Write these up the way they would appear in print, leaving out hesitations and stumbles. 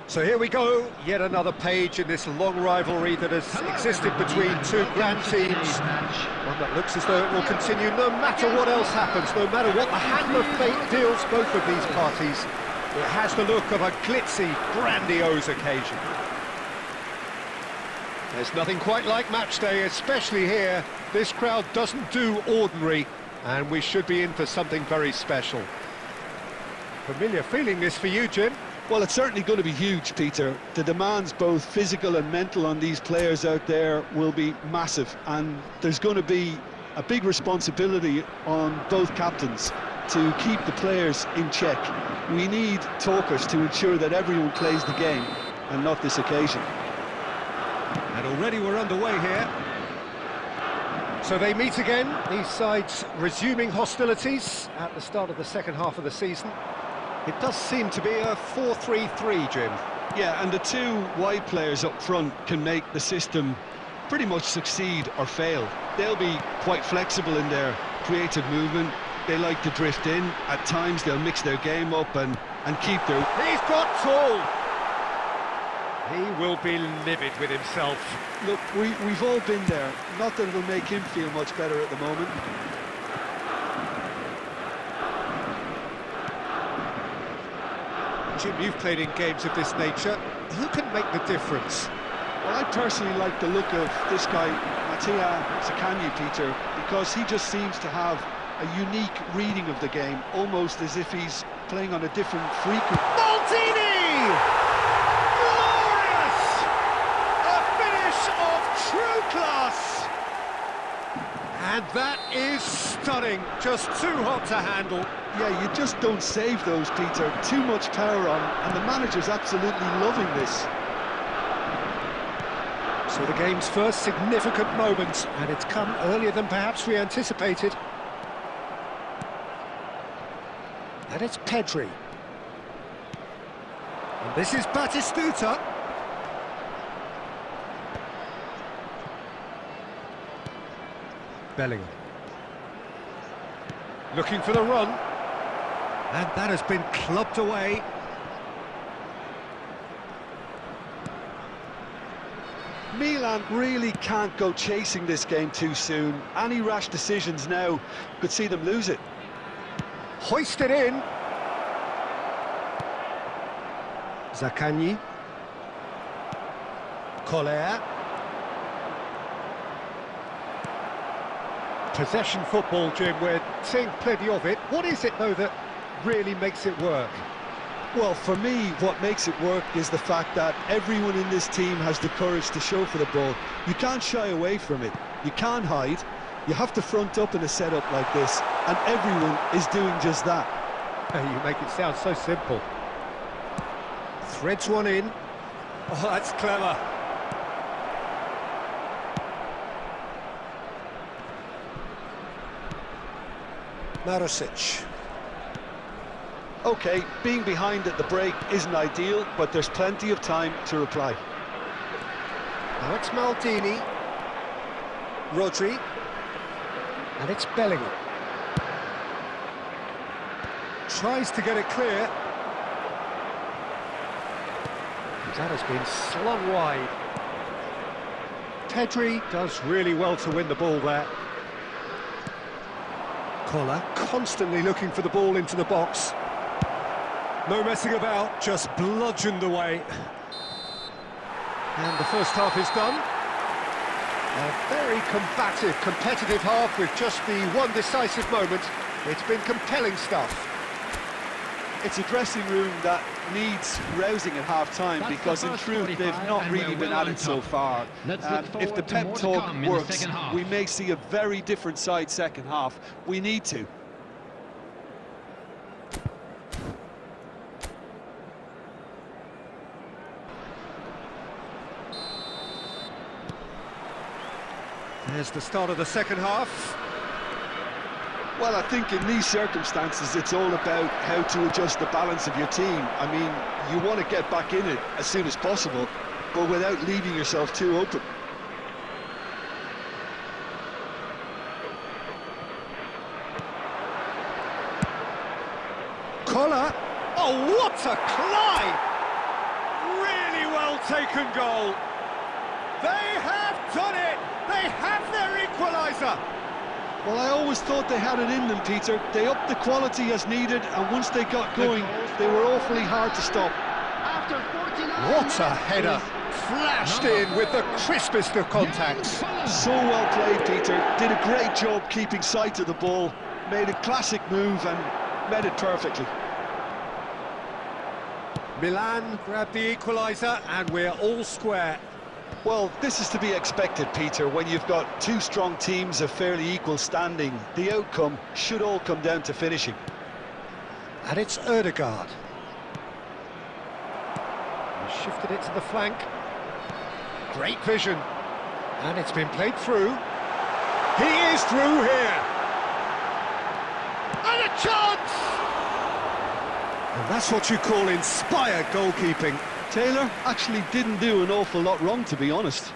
So here we go, yet another page in this long rivalry that has existed between two grand teams. One that looks as though it will continue no matter what else happens, no matter what the hand of fate deals both of these parties. It has the look of a glitzy, grandiose occasion. There's nothing quite like match day, especially here. This crowd doesn't do ordinary, and we should be in for something very special. Familiar feeling this for you, Jim? Well, it's certainly going to be huge, Peter. The demands, both physical and mental, on these players out there will be massive, and there's going to be a big responsibility on both captains to keep the players in check. We need talkers to ensure that everyone plays the game, and not this occasion. And already we're underway here. So they meet again, these sides resuming hostilities at the start of the second half of the season. It does seem to be a 4-3-3, Jim. Yeah, and the two wide players up front can make the system pretty much succeed or fail. They'll be quite flexible in their creative movement. They like to drift in. At times they'll mix their game up and keep their... He's got tall! He will be livid with himself. Look, we've all been there. Not that it'll make him feel much better at the moment. Jim, you've played in games of this nature. Who can make the difference? Well, I personally like the look of this guy, Zaccagni, Peter, because he just seems to have a unique reading of the game, almost as if he's playing on a different frequency. Maldini! Glorious! A finish of true class! And that is stunning, just too hot to handle. Yeah, you just don't save those, Peter. Too much power on, and the manager's absolutely loving this. So the game's first significant moment, and it's come earlier than perhaps we anticipated. And it's Pedri. And this is Batistuta. Bellingham. Looking for the run. And that has been clubbed away. Milan really can't go chasing this game too soon. Any rash decisions now could see them lose it. Hoisted in. Zaccagni. Collier. Possession football, Jim, we're seeing plenty of it. What is it, though, that really makes it work? Well, for me, what makes it work is the fact that everyone in this team has the courage to show for the ball. You can't shy away from it. You can't hide. You have to front up in a setup like this, and everyone is doing just that. You make it sound so simple. Threads one in. Oh, that's clever. Marusic. OK, being behind at the break isn't ideal, but there's plenty of time to reply. Now it's Maldini. Rodri. And it's Bellingham. Tries to get it clear. That has been slung wide. Pedri does really well to win the ball there. Collar constantly looking for the ball into the box. No messing about, just bludgeoned away. And the first half is done. A very combative, competitive half with just the one decisive moment. It's been compelling stuff. It's a dressing room that needs rousing at half-time because in truth they've not really been at it so far. If the pep talk works, we may see a very different side second half. We need to. There's the start of the second half. Well, I think in these circumstances, it's all about how to adjust the balance of your team. I mean, you want to get back in it as soon as possible, but without leaving yourself too open. Collar. Oh, what a climb! Really well taken goal. They have done it! They have their equaliser! Well, I always thought they had it in them, Peter. They upped the quality as needed, and once they got going, they were awfully hard to stop. What a header! Flashed in with the crispest of contacts. So well played, Peter. Did a great job keeping sight of the ball. Made a classic move and met it perfectly. Milan grabbed the equaliser, and we're all square. Well, this is to be expected, Peter, when you've got two strong teams of fairly equal standing. The outcome should all come down to finishing. And it's Ødegaard. He shifted it to the flank. Great vision. And it's been played through. He is through here. And a chance! And that's what you call inspired goalkeeping. Taylor actually didn't do an awful lot wrong, to be honest.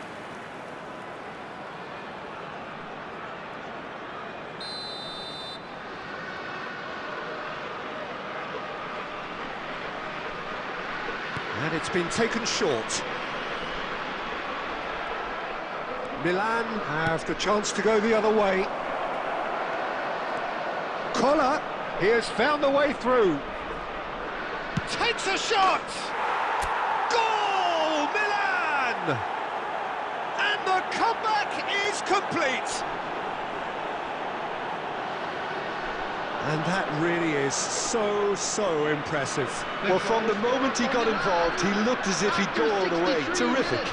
And it's been taken short. Milan have the chance to go the other way. Collar, he has found the way through. Takes a shot! Goal, Milan! And the comeback is complete. And that really is so impressive. Well, from the moment he got involved, he looked as if he'd go all the way. Terrific.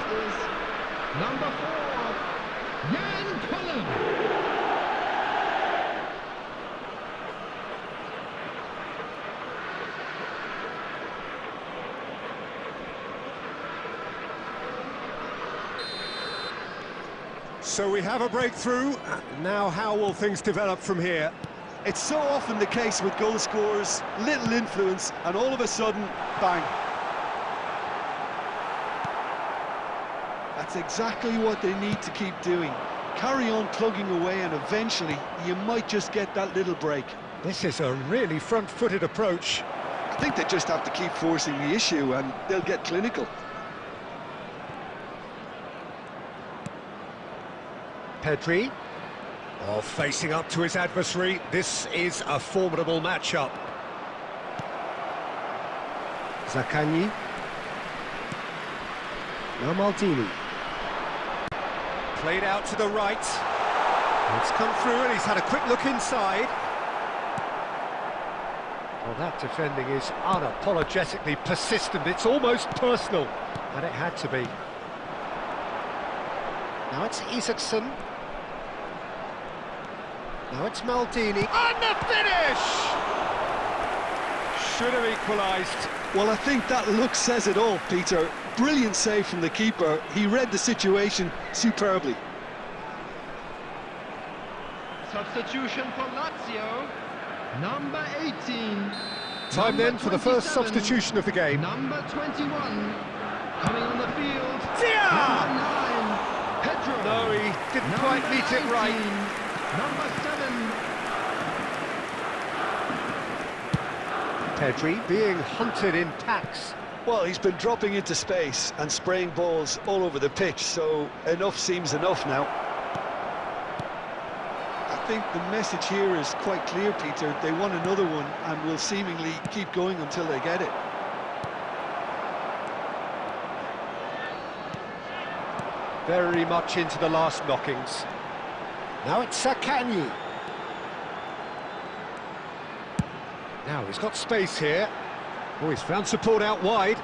Number 4, Jan Cullen. So we have a breakthrough. Now how will things develop from here? It's so often the case with goal scorers, little influence, and all of a sudden, bang. That's exactly what they need to keep doing. Carry on plugging away, and eventually, you might just get that little break. This is a really front-footed approach. I think they just have to keep forcing the issue, and they'll get clinical. Pedri. Oh, facing up to his adversary. This is a formidable matchup. Zaccagni. Now Maldini. Played out to the right. It's come through and he's had a quick look inside. Well, that defending is unapologetically persistent. It's almost personal. And it had to be. Now it's Isaacson. Now it's Maldini, and the finish! Should have equalised. Well, I think that look says it all, Peter. Brilliant save from the keeper. He read the situation superbly. Substitution for Lazio, number 18. Time then for the first substitution of the game. Number 21, coming on the field. Dia! Number 9, Pedro. No, he didn't quite meet it right. Number 7. Pedri being hunted in packs. Well, he's been dropping into space and spraying balls all over the pitch, so enough seems enough now. I think the message here is quite clear, Peter. They want another one and will seemingly keep going until they get it. Very much into the last knockings. Now it's Zaccagni. Now he's got space here. Oh, he's found support out wide.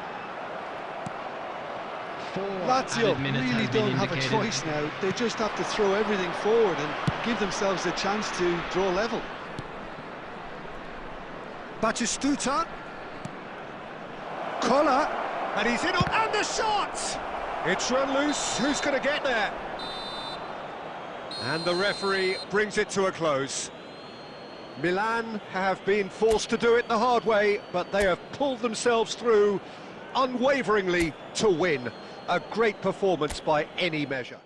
Lazio really don't have a choice now. They just have to throw everything forward and give themselves a chance to draw level. Batistuta. Collar. And he's in on... And the shot! It's run loose. Who's going to get there? And the referee brings it to a close. Milan have been forced to do it the hard way, but they have pulled themselves through unwaveringly to win. A great performance by any measure.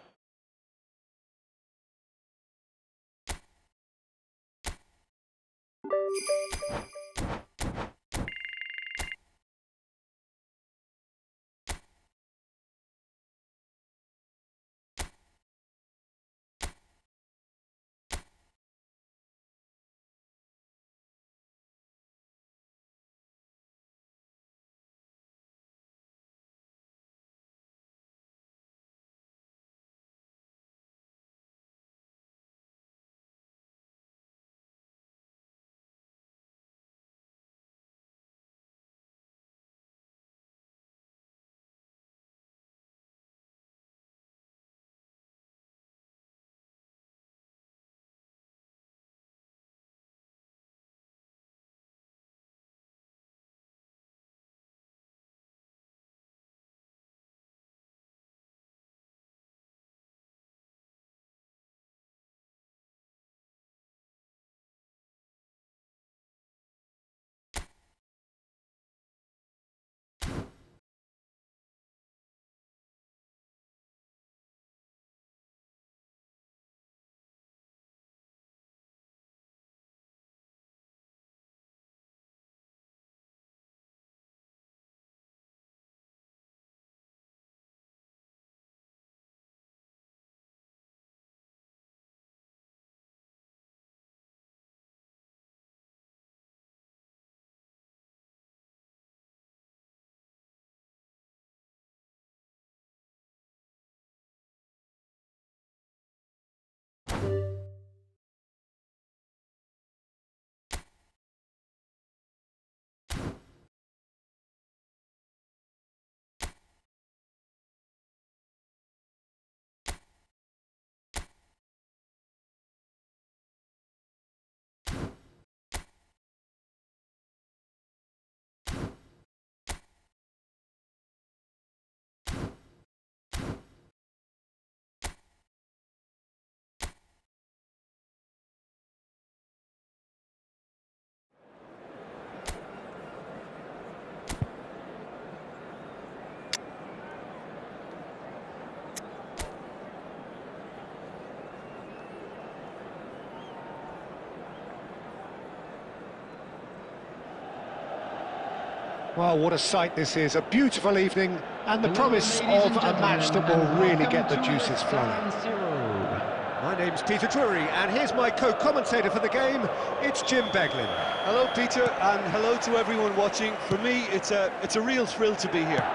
Well, what a sight this is. A beautiful evening and the promise of a match that will really get the juices flowing. My name's Peter Drury, and here's my co-commentator for the game. It's Jim Beglin. Hello, Peter, and hello to everyone watching. For me, it's a real thrill to be here.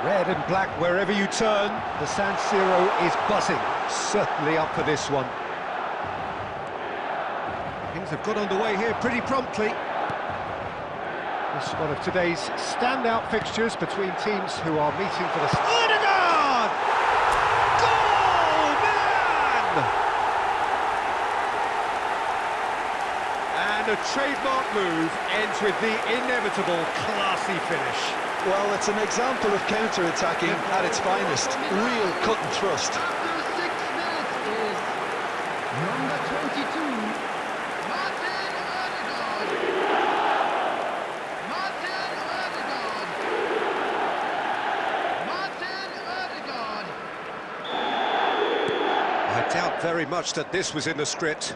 Red and black wherever you turn, the San Siro is buzzing. Certainly up for this one. Things have got underway here pretty promptly. This is one of today's standout fixtures between teams who are meeting for the... Odegaard! Goal, Milan! And a trademark move ends with the inevitable classy finish. Well, it's an example of counter-attacking at its finest. Real cut and thrust. After 6 minutes is number 22, Martin Odegaard. Martin Odegaard. Martin Odegaard. I doubt very much that this was in the script.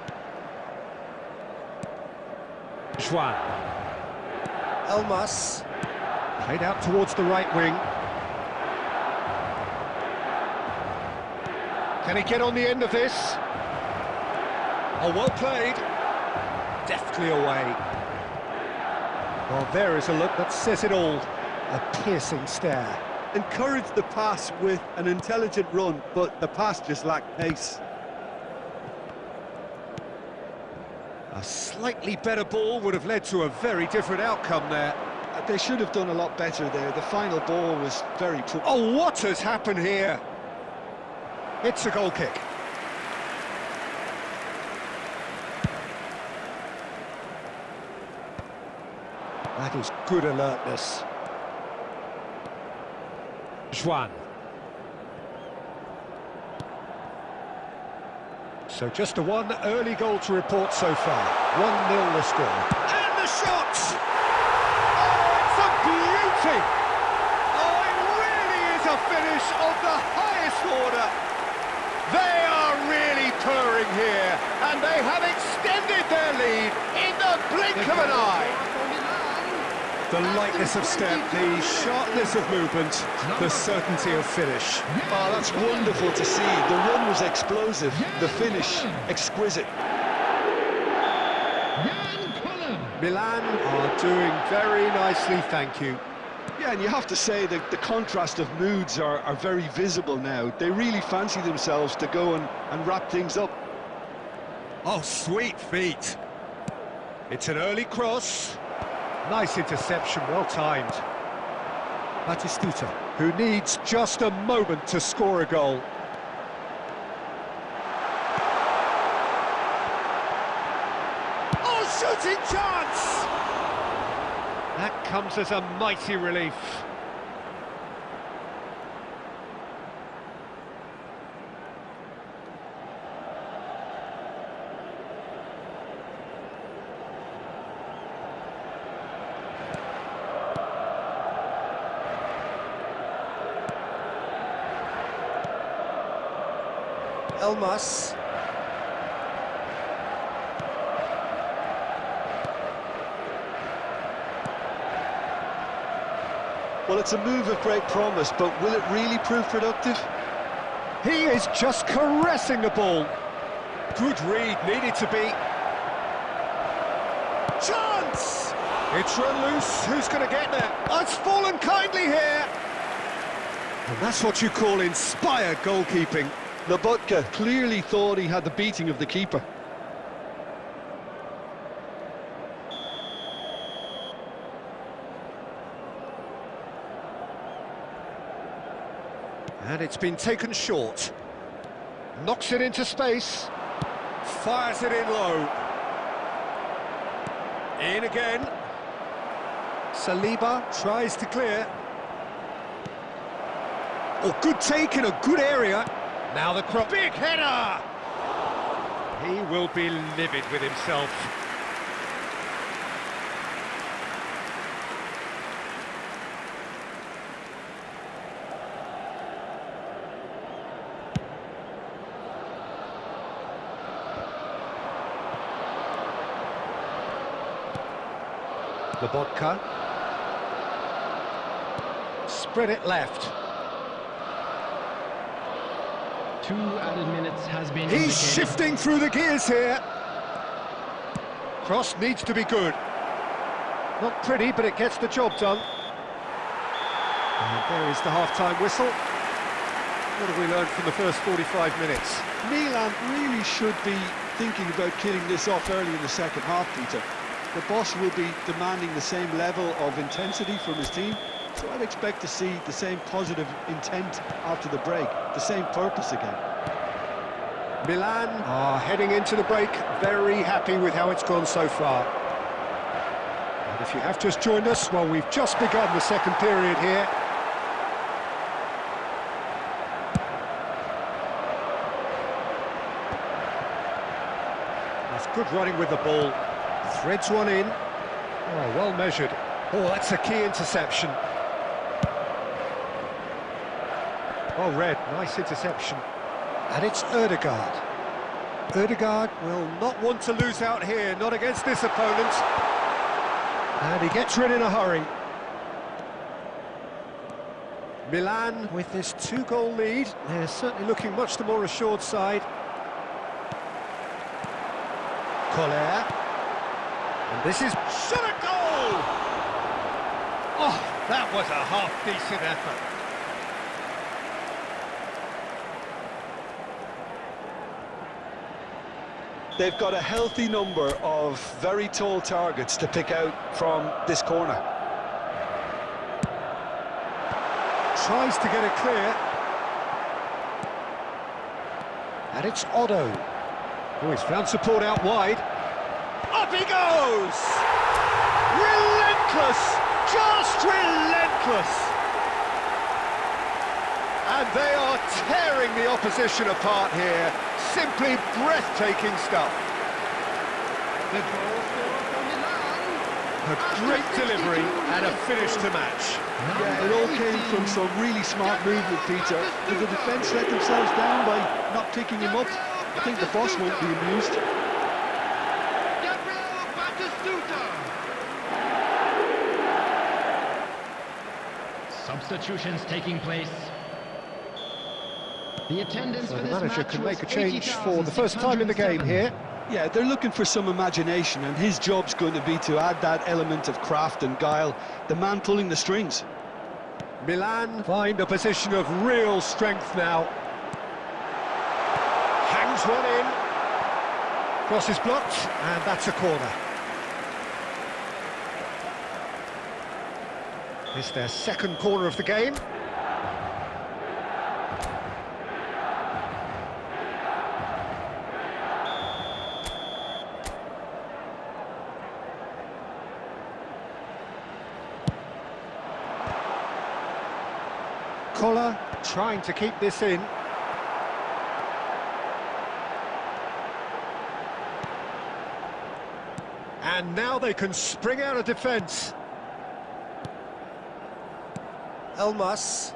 Juan. Elmas. Played out towards the right wing. Can he get on the end of this? Oh, well played. Deftly away. Well, there is a look that says it all. A piercing stare. Encouraged the pass with an intelligent run, but the pass just lacked pace. A slightly better ball would have led to a very different outcome there. They should have done a lot better there. The final ball was very poor. Oh, what has happened here? It's a goal kick. That is good alertness. Juan. So just a one early goal to report so far. 1-0 the score. And the shot! Oh, it's a beauty! Oh, it really is a finish of the highest order. They are really purring here, and they have extended their lead in the blink of an eye. The lightness of step, the sharpness of movement, the certainty of finish. Oh, that's wonderful to see. The run was explosive, the finish exquisite. Milan are doing very nicely, thank you. Yeah, and you have to say that the contrast of moods are very visible now. They really fancy themselves to go and wrap things up. Oh, sweet feet. It's an early cross. Nice interception, well timed. Batistuta, who needs just a moment to score a goal. Oh, shooting chance! That comes as a mighty relief. Elmas. Well, it's a move of great promise, but will it really prove productive? He is just caressing the ball. Good read, needed to be. Chance! It's run loose, who's going to get there? Oh, it's fallen kindly here. And that's what you call inspired goalkeeping. Lobotka clearly thought he had the beating of the keeper. And it's been taken short. Knocks it into space. Fires it in low. In again. Saliba tries to clear. Oh, good take in a good area. Now the cross. Big header! He will be livid with himself. Lobotka. Spread it left. 2 added minutes has been He's indicated. shifting through the gears here. Cross needs to be good. Not pretty, but it gets the job done. And there is the half-time whistle. What have we learned from the first 45 minutes? Milan really should be thinking about killing this off early in the second half, Peter. The boss will be demanding the same level of intensity from his team, so I'd expect to see the same positive intent after the break, the same purpose again. Milan are heading into the break, very happy with how it's gone so far. And if you have just joined us, well, we've just begun the second period here. That's good running with the ball. Threads one in. Oh, well measured. Oh, that's a key interception. Well read, nice interception. And it's Ødegaard. Ødegaard will not want to lose out here, not against this opponent. And he gets rid in a hurry. Milan with this 2-goal lead. They're certainly looking much the more assured side. Collier. And this is shot a goal! Oh, that was a half-decent effort. They've got a healthy number of very tall targets to pick out from this corner. Tries to get it clear. And it's Otto. Oh, he's found support out wide. Up he goes! Relentless! Just relentless! And they are tearing the opposition apart here. Simply breathtaking stuff. The goal scorer for Milan. A great delivery and a finish to match. Yeah, it all came from some really smart movement, Peter. Did the defence let themselves down by not picking him up? I think the boss won't be amused. Substitutions taking place. The attendance So for the this manager match can was make a change for the first time in the game 80,607. here. Yeah, they're looking for some imagination, and his job's going to be to add that element of craft and guile, the man pulling the strings. Milan find a position of real strength now. Hangs one in. Cross is blocked, and that's a corner. It's their second corner of the game. Collar trying to keep this in. And now they can spring out of defence. Elmas.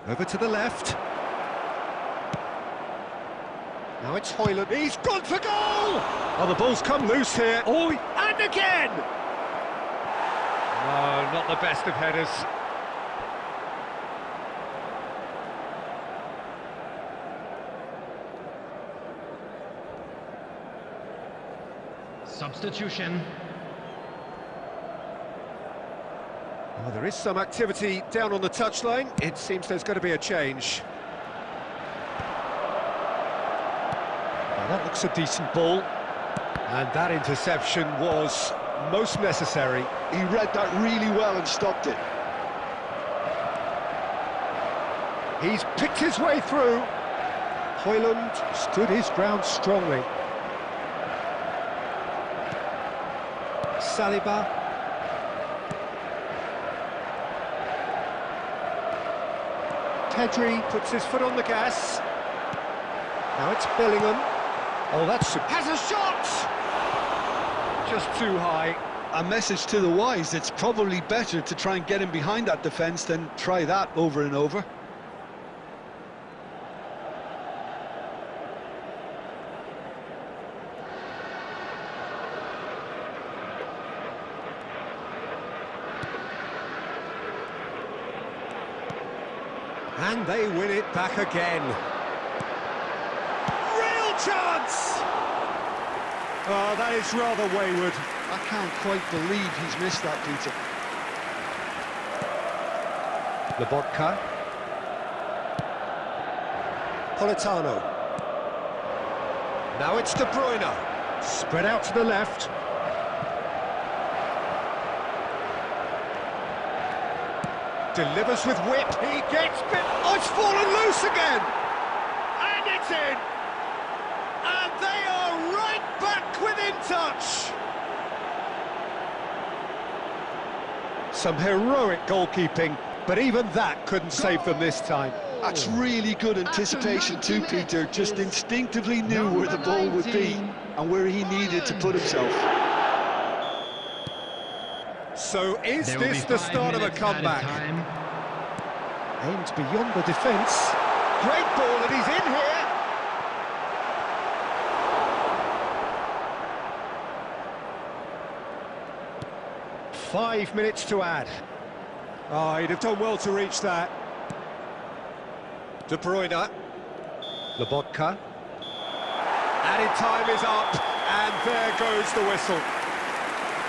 Over to the left. Now it's Hoyland. He's gone for goal! Oh, the ball's come loose here. Oh, and again! Oh, not the best of headers. Substitution. Well, there is some activity down on the touchline. It seems there's going to be a change. Well, that looks a decent ball. And that interception was most necessary. He read that really well and stopped it. He's picked his way through. Hoyland stood his ground strongly. Saliba. Pedri puts his foot on the gas. Now it's Bellingham. Oh, that's... has a shot! Just too high. A message to the wise, it's probably better to try and get him behind that defence than try that over and over. And they win it back again. Real chance! Oh, that is rather wayward. I can't quite believe he's missed that, Peter. Lobotka. Politano. Now it's De Bruyne. Spread out to the left. Delivers with whip. He gets bit. Oh, it's fallen loose again. And it's in. And they are right back within touch. Some heroic goalkeeping, but even that couldn't save them this time. That's really good anticipation too, Peter. Just instinctively knew where the ball would be and where he needed to put himself. So is this the start of a comeback? Aimed beyond the defence. Great ball, and he's in here. Five minutes to add. Oh, he'd have done well to reach that. De Bruyne. Lobotka. Added time is up, and there goes the whistle.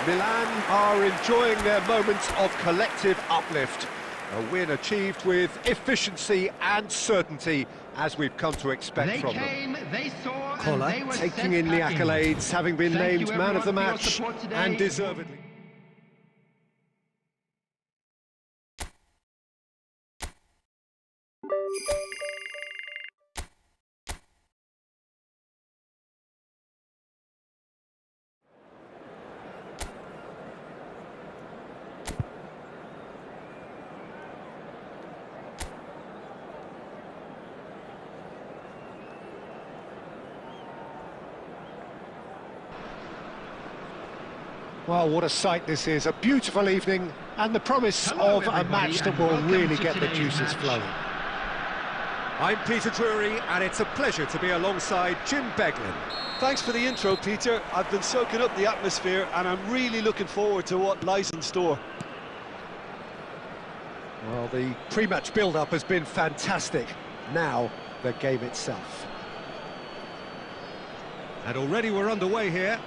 Milan are enjoying their moment of collective uplift. A win achieved with efficiency and certainty, as we've come to expect from them. They saw, Koller and they were taking sent in the packing. accolades, having been Thank named you, man of the everyone, for your match, support today. and deservedly. Well, what a sight this is. A beautiful evening and the promise Hello, of a everybody, match that and will welcome really to get the today's juices match. flowing. I'm Peter Drury, and it's a pleasure to be alongside Jim Beglin. Thanks for the intro, Peter. I've been soaking up the atmosphere and I'm really looking forward to what lies in store. Well, the pre-match build-up has been fantastic. Now, the game itself. And already we're underway here.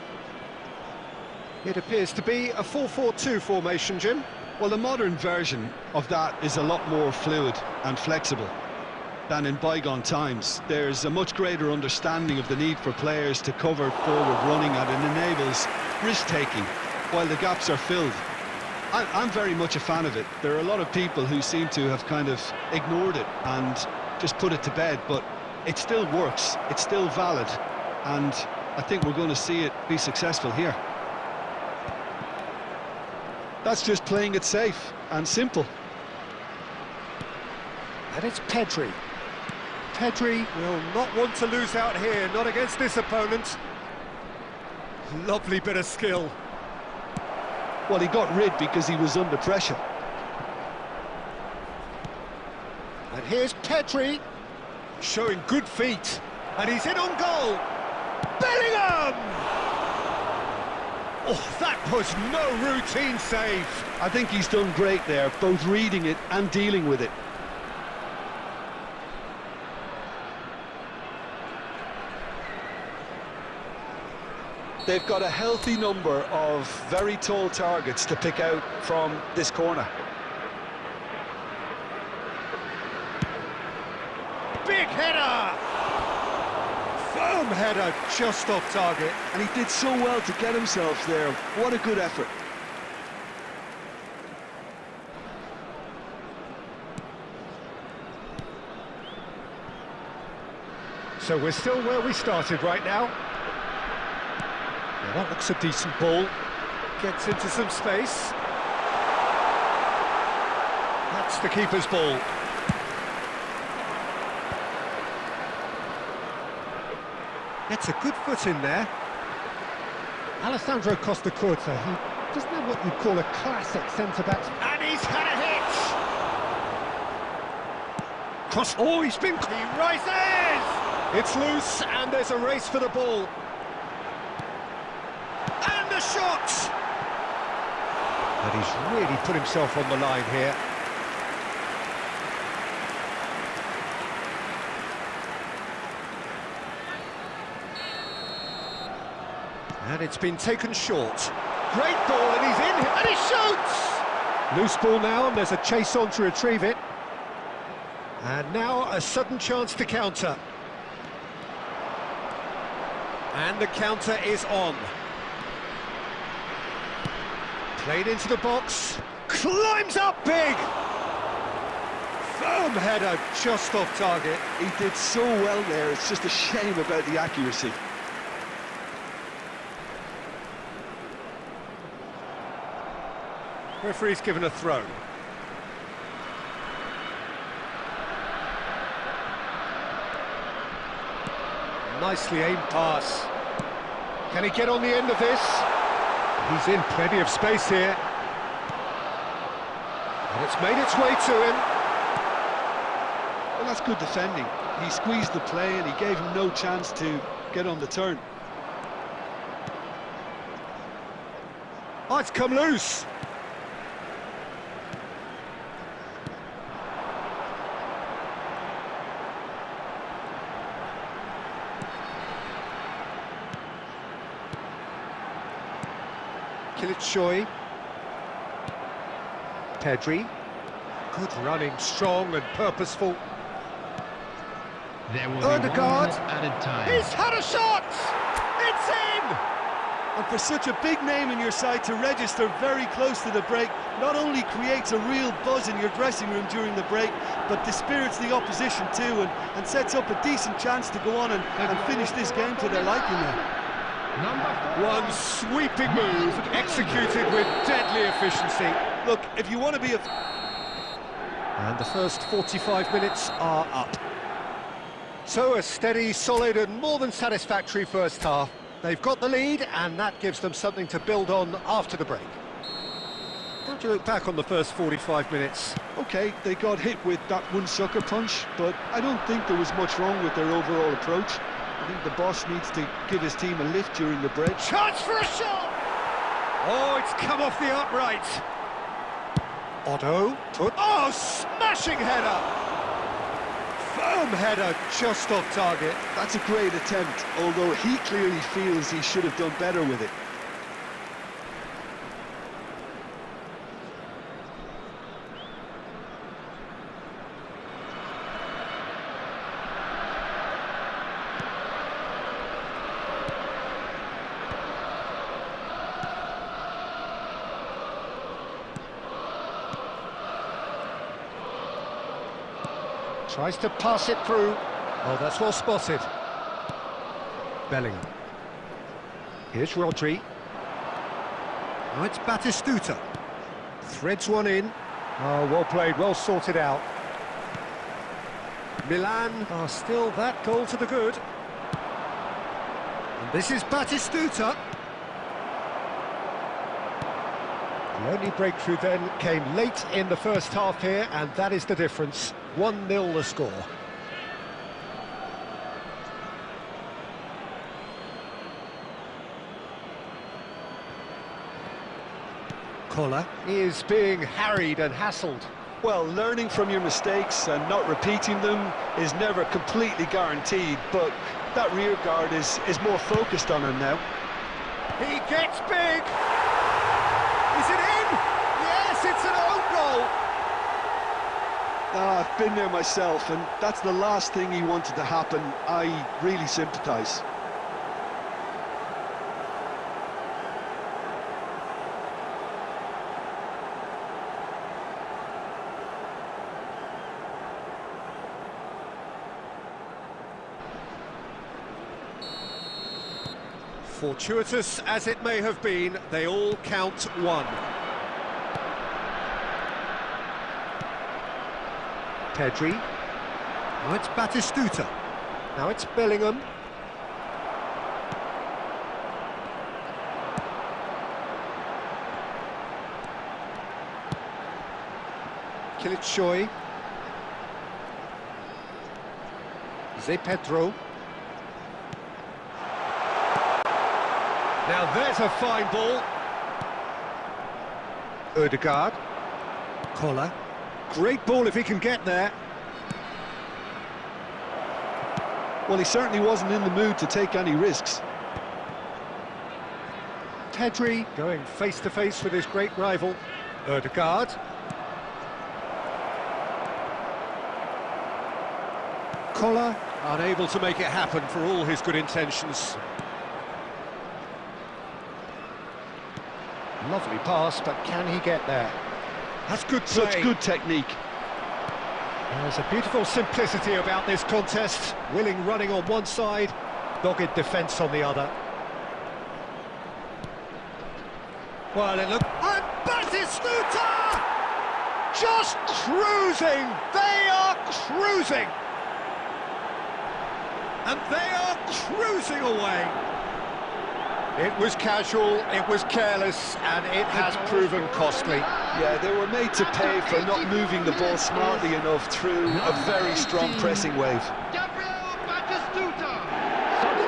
It appears to be a 4-4-2 formation, Jim. Well, the modern version of that is a lot more fluid and flexible than in bygone times. There's a much greater understanding of the need for players to cover forward running, and it enables risk-taking while the gaps are filled. I'm very much a fan of it. There are a lot of people who seem to have kind of ignored it and just put it to bed, but it still works, it's still valid, and I think we're going to see it be successful here. That's just playing it safe and simple. And it's Pedri. Pedri will not want to lose out here, not against this opponent. Lovely bit of skill. Well, he got rid because he was under pressure. And here's Pedri, showing good feet. And he's in on goal. Bellingham! Oh, that was no routine save. I think he's done great there, both reading it and dealing with it. They've got a healthy number of very tall targets to pick out from this corner. Big header! Firm header, just off target. And he did so well to get himself there. What a good effort. So we're still where we started right now. Well, that looks a decent ball. Gets into some space. That's the keeper's ball. Gets a good foot in there. Alessandro Costa Curta, he doesn't have what you'd call a classic centre-back. And he's had a hit! Cross, oh, he's been... He rises! It's loose, and there's a race for the ball. And the shot! And he's really put himself on the line here. And it's been taken short. Great ball, and he's in, and he shoots! Loose ball now, and there's a chase on to retrieve it. And now a sudden chance to counter. And the counter is on. Played into the box. Climbs up big! Firm header, just off target. He did so well there, it's just a shame about the accuracy. Referee's given a throw. Nicely aimed pass. Can he get on the end of this? He's in plenty of space here. And it's made its way to him. Well, that's good defending. He squeezed the play and he gave him no chance to get on the turn. Oh, it's come loose. Kill it, Pedri. Good running, strong and purposeful. There will be Odegaard. 1 minute added time. He's had a shot! It's in! And for such a big name in your side to register very close to the break, not only creates a real buzz in your dressing room during the break, but dispirits the opposition too, and sets up a decent chance to go on and finish this game to their liking now. Number 4. One sweeping move, executed with deadly efficiency. Look, if you want to be a... And the first 45 minutes are up. So a steady, solid and more than satisfactory first half. They've got the lead and that gives them something to build on after the break. How do you look back on the first 45 minutes? Okay, they got hit with that one sucker punch, but I don't think there was much wrong with their overall approach. I think the boss needs to give his team a lift during the break. Chance for a shot! Oh, it's come off the upright. Otto put... Oh, smashing header! Firm header just off target. That's a great attempt, although he clearly feels he should have done better with it. Tries to pass it through. Oh, that's well spotted. Bellingham. Here's Rodri. Now it's Batistuta. Threads one in. Oh, well played, well sorted out. Milan are still that goal to the good. And this is Batistuta. The only breakthrough then came late in the first half here, and that is the difference. 1-0 the score. Kola is being harried and hassled. Well, learning from your mistakes and not repeating them is never completely guaranteed, but that rear guard is more focused on him now. He gets big! Is it in? Yes, it's an own goal! I've been there myself, and that's the last thing he wanted to happen. I really sympathise. Fortuitous as it may have been, they all count one. Pedri. Now it's Batistuta. Now it's Bellingham. Kilitshoy. Zé Pedro. Now there's a fine ball. Odegaard. Kola. Great ball if he can get there. Well, he certainly wasn't in the mood to take any risks. Pedri going face to face with his great rival. Odegaard. Kola unable to make it happen for all his good intentions. Lovely pass, but can he get there? That's good play. Such good technique. There's a beautiful simplicity about this contest. Willing running on one side, dogged defence on the other. Well, it looked... And Batistuta! Just cruising! They are cruising! And they are cruising away! It was casual, it was careless, and it has proven costly. Yeah, they were made to pay for not moving the ball smartly enough through a very strong pressing wave.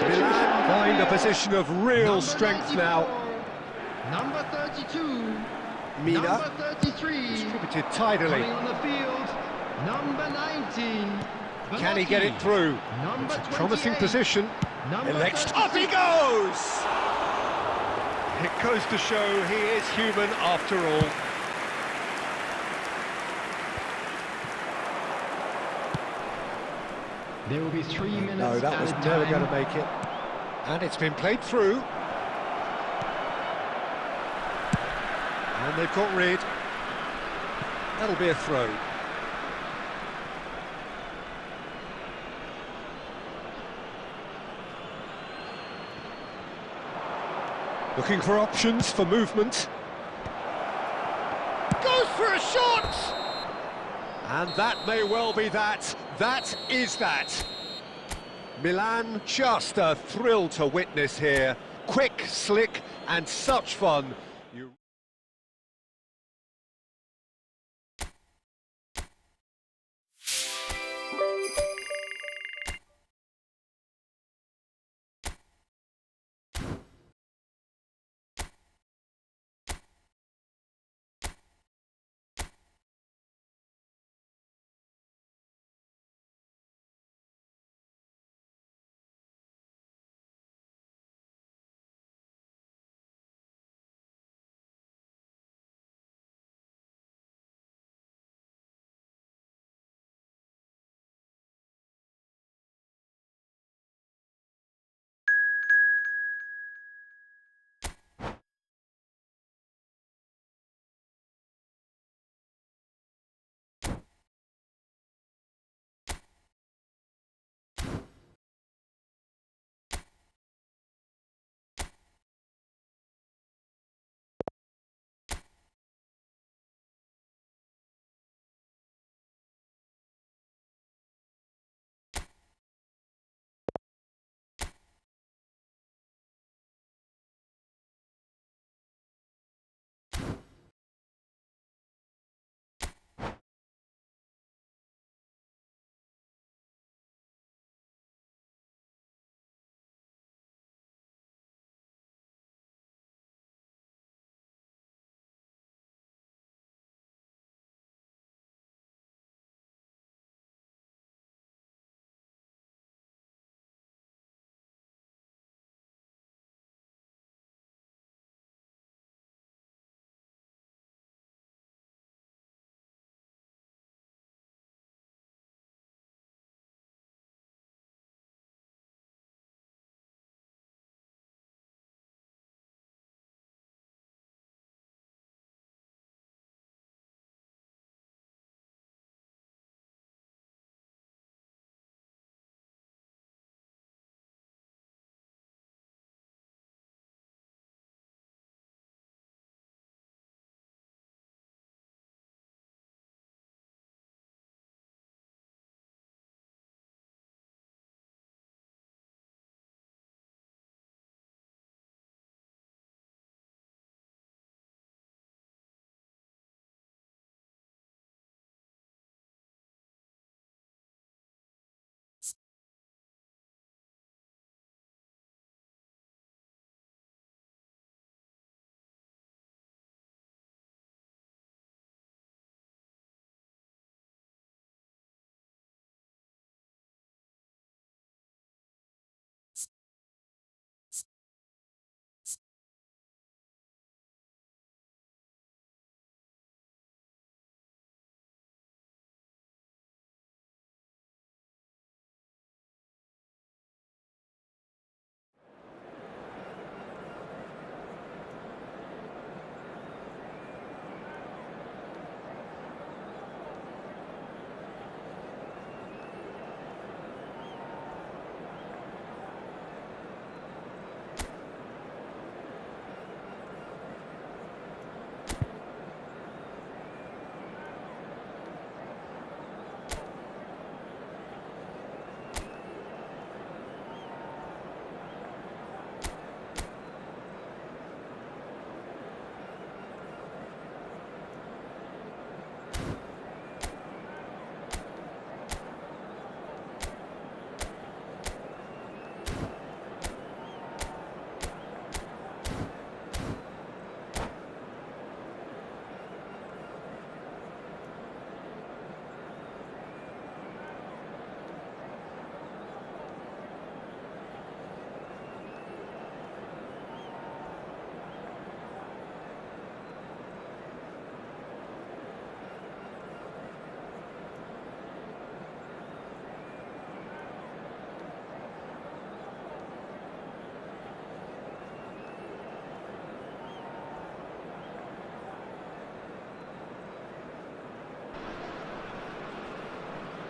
Milan find a position of real strength now. Number 32. Mina Number 33. distributed tidily. Coming on the field. Number 19. Can he get it through? Number It's a promising 28. position. Number Elects. 36. Off he goes! It goes to show he is human after all. There will be 3 minutes. No, that was added never time. going to make it. And it's been played through. And they've got rid. That'll be a throw. Looking for options for movement. Goes for a shot! And that may well be that. That is that. Milan, just a thrill to witness here. Quick, slick, and such fun.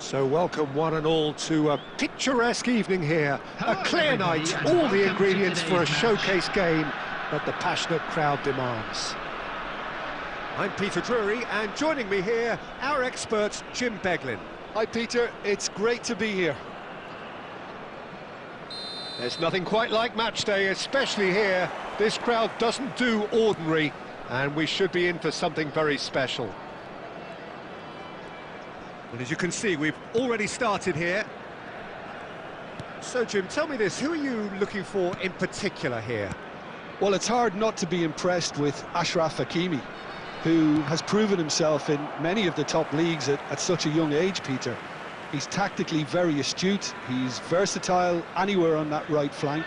So welcome one and all to a picturesque evening here. A clear night, all the ingredients for a showcase game that the passionate crowd demands. I'm Peter Drury, and joining me here, our expert Jim Beglin. Hi Peter, it's great to be here. There's nothing quite like match day, especially here. This crowd doesn't do ordinary, and we should be in for something very special. And as you can see, we've already started here. So Jim, tell me this, who are you looking for in particular here? Well, it's hard not to be impressed with Achraf Hakimi, who has proven himself in many of the top leagues at such a young age, Peter. He's tactically very astute, he's versatile anywhere on that right flank,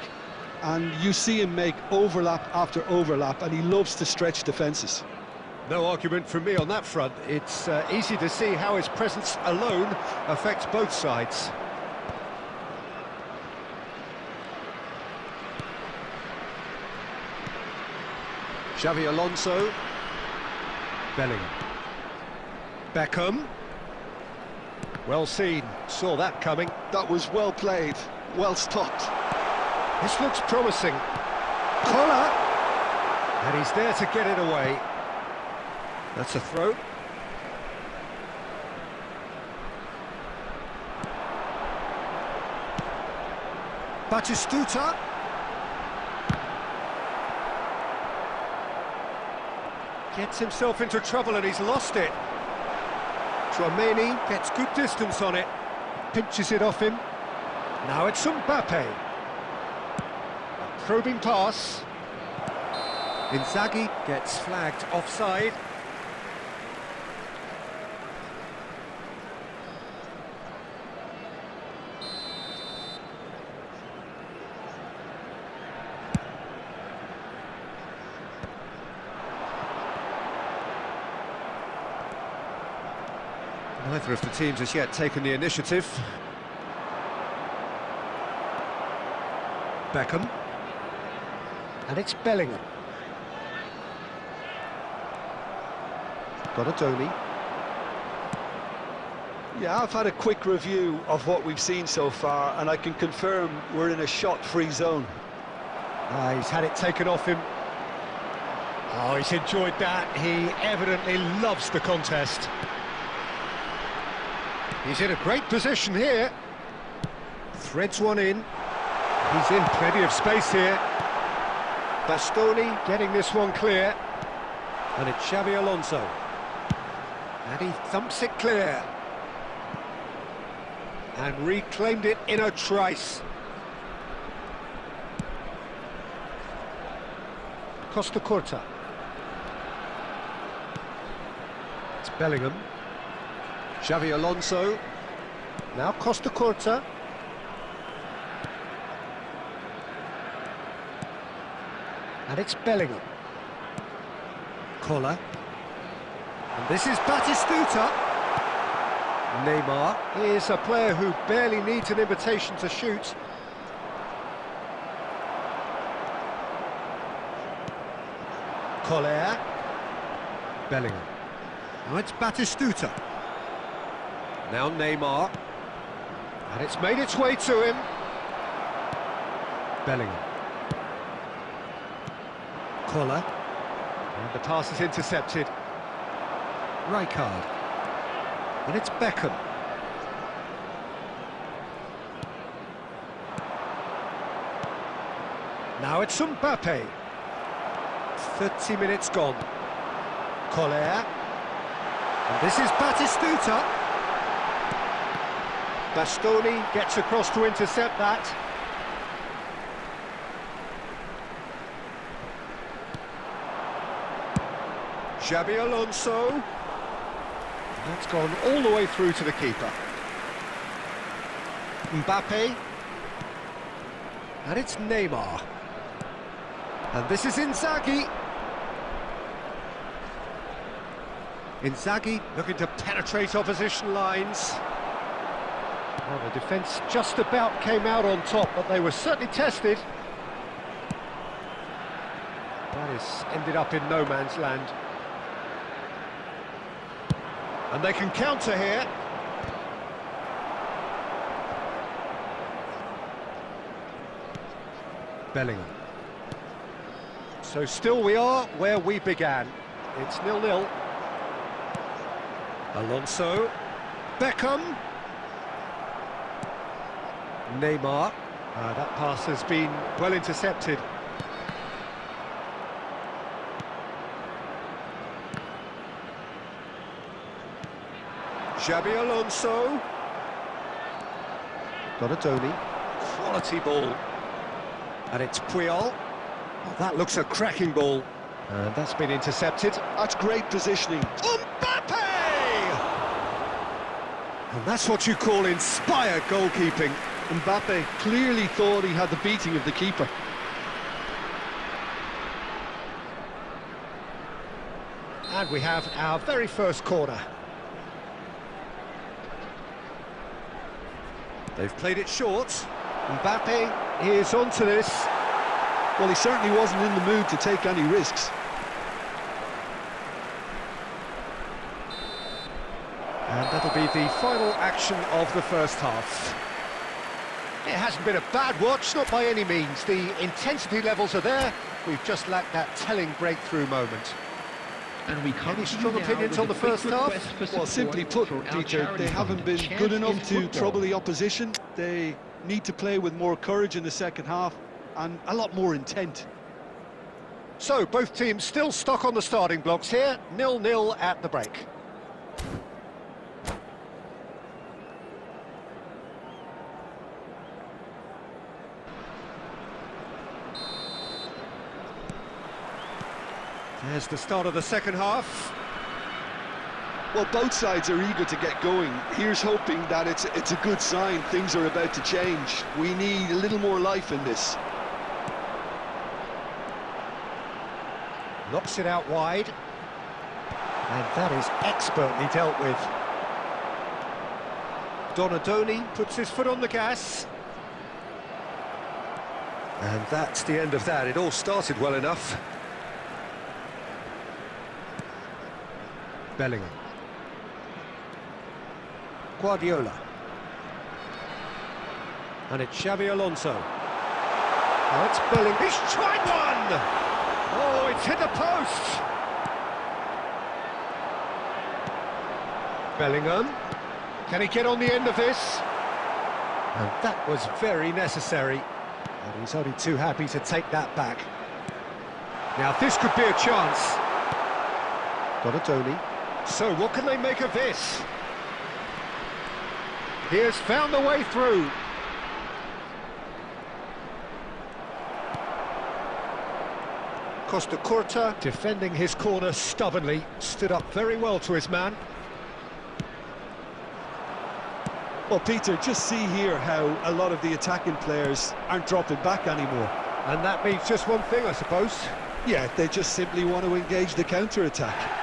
and you see him make overlap after overlap, and he loves to stretch defences. No argument from me on that front. It's easy to see how his presence alone affects both sides. Xavi Alonso. Bellingham. Beckham. Well seen, saw that coming. That was well played, well stopped. This looks promising. Collar! And he's there to get it away. That's a throw. Batistuta. Gets himself into trouble and he's lost it. Tchouaméni gets good distance on it. Pinches it off him. Now it's Mbappe. A probing pass. Inzaghi gets flagged offside. Neither of the teams has yet taken the initiative. Beckham. And it's Bellingham. Donadoni. Yeah, I've had a quick review of what we've seen so far, and I can confirm we're in a shot-free zone. He's had it taken off him. Oh, he's enjoyed that. He evidently loves the contest. He's in a great position here. Threads one in. He's in plenty of space here. Bastoni getting this one clear. And it's Xavi Alonso. And he thumps it clear. And reclaimed it in a trice. Costa Curta. It's Bellingham. Xavi Alonso. Now Costa Curta. And it's Bellingham. Collar. And this is Batistuta. Neymar is a player who barely needs an invitation to shoot. Collar. Bellingham. Now it's Batistuta. Now Neymar. And it's made its way to him. Bellingham. Collar. And the pass is intercepted. Rijkaard. And it's Beckham. Now it's Mbappe. 30 minutes gone. Collar. And this is Batistuta. Bastoni gets across to intercept that. Xabi Alonso. That's gone all the way through to the keeper. Mbappe. And it's Neymar. And this is Inzaghi. Inzaghi looking to penetrate opposition lines. Well, the defence just about came out on top, but they were certainly tested. That has ended up in no man's land. And they can counter here. Bellingham. So still we are where we began. It's 0-0. Alonso. Beckham. Neymar. That pass has been well intercepted. Xabi Alonso. Donadoni. Quality ball. And it's Puyol. Oh, that looks a cracking ball. And that's been intercepted. That's great positioning. Mbappe! And that's what you call inspired goalkeeping. Mbappe clearly thought he had the beating of the keeper. And we have our very first corner. They've played it short. Mbappe is onto this. Well, he certainly wasn't in the mood to take any risks. And that'll be the final action of the first half. It hasn't been a bad watch, not by any means. The intensity levels are there. We've just lacked that telling breakthrough moment. And we come Any strong opinions on the first half? Well, simply put, Peter, they haven't been good enough to trouble the opposition. They need to play with more courage in the second half and a lot more intent. So, both teams still stuck on the starting blocks here. 0-0 at the break. There's the start of the second half. Well, both sides are eager to get going. Here's hoping that it's a good sign. Things are about to change. We need a little more life in this. Knocks it out wide. And that is expertly dealt with. Donadoni puts his foot on the gas. And that's the end of that. It all started well enough. Bellingham. Guardiola. And it's Xabi Alonso. Oh, it's Bellingham. He's tried one! Oh, it's hit the post! Bellingham. Can he get on the end of this? And that was very necessary. And he's only too happy to take that back. Now, this could be a chance. Donadoni. So, what can they make of this? He has found the way through. Costa Curta, defending his corner stubbornly, stood up very well to his man. Well, Peter, just see here how a lot of the attacking players aren't dropping back anymore. And that means just one thing, I suppose. Yeah, they just simply want to engage the counter-attack.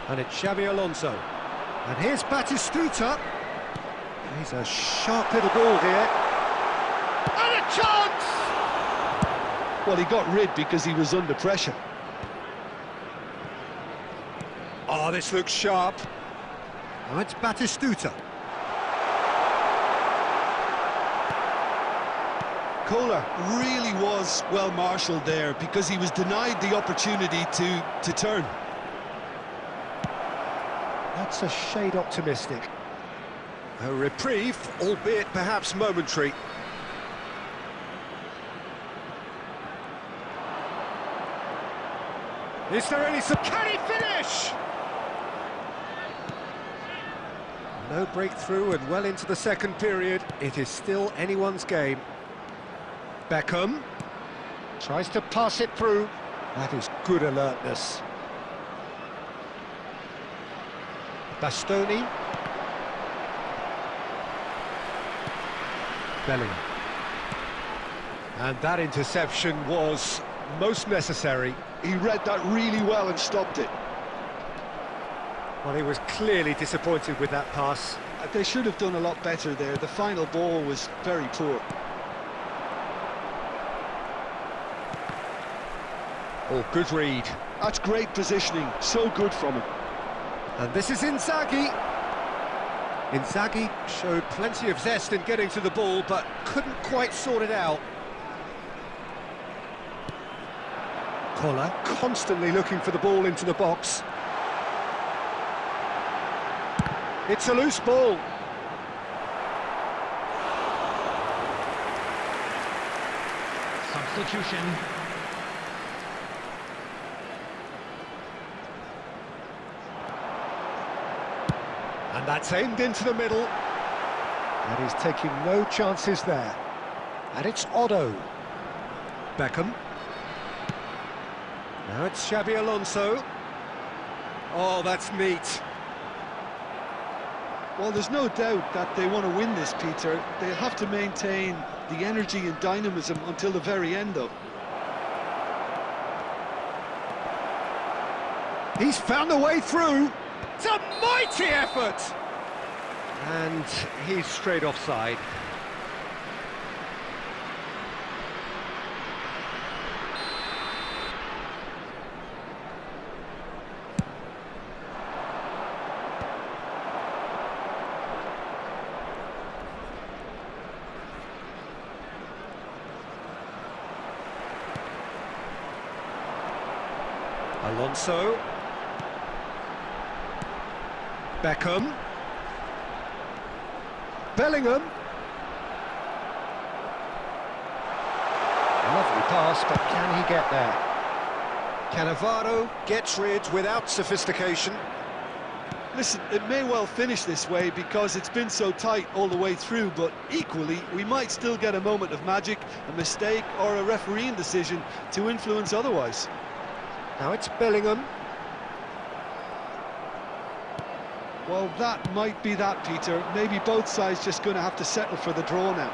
And it's Xabi Alonso. And here's Batistuta. He's a sharp little ball here. And a chance! Well, he got rid because he was under pressure. Oh, this looks sharp. Now it's Batistuta. Kohler really was well marshalled there because he was denied the opportunity to turn. That's a shade optimistic. A reprieve, albeit perhaps momentary. Is there any... Can he finish? No breakthrough and well into the second period. It is still anyone's game. Beckham tries to pass it through. That is good alertness. Bastoni. Bellingham. And that interception was most necessary. He read that really well and stopped it. Well, he was clearly disappointed with that pass. They should have done a lot better there. The final ball was very poor. Oh, good read. That's great positioning. So good from him. And this is Inzaghi. Inzaghi showed plenty of zest in getting to the ball, but couldn't quite sort it out. Koller constantly looking for the ball into the box. It's a loose ball. Substitution. And that's aimed into the middle. And he's taking no chances there. And it's Otto. Beckham. Now it's Xabi Alonso. Oh, that's neat. Well, there's no doubt that they want to win this, Peter. They'll have to maintain the energy and dynamism until the very end, though. He's found a way through. It's a mighty effort! And he's straight offside. Alonso. Beckham. Bellingham. Lovely pass, but can he get there? Cannavaro gets rid without sophistication. Listen, it may well finish this way because it's been so tight all the way through, but equally, we might still get a moment of magic, a mistake or a refereeing decision to influence otherwise. Now it's Bellingham. Well, that might be that, Peter. Maybe both sides just going to have to settle for the draw now.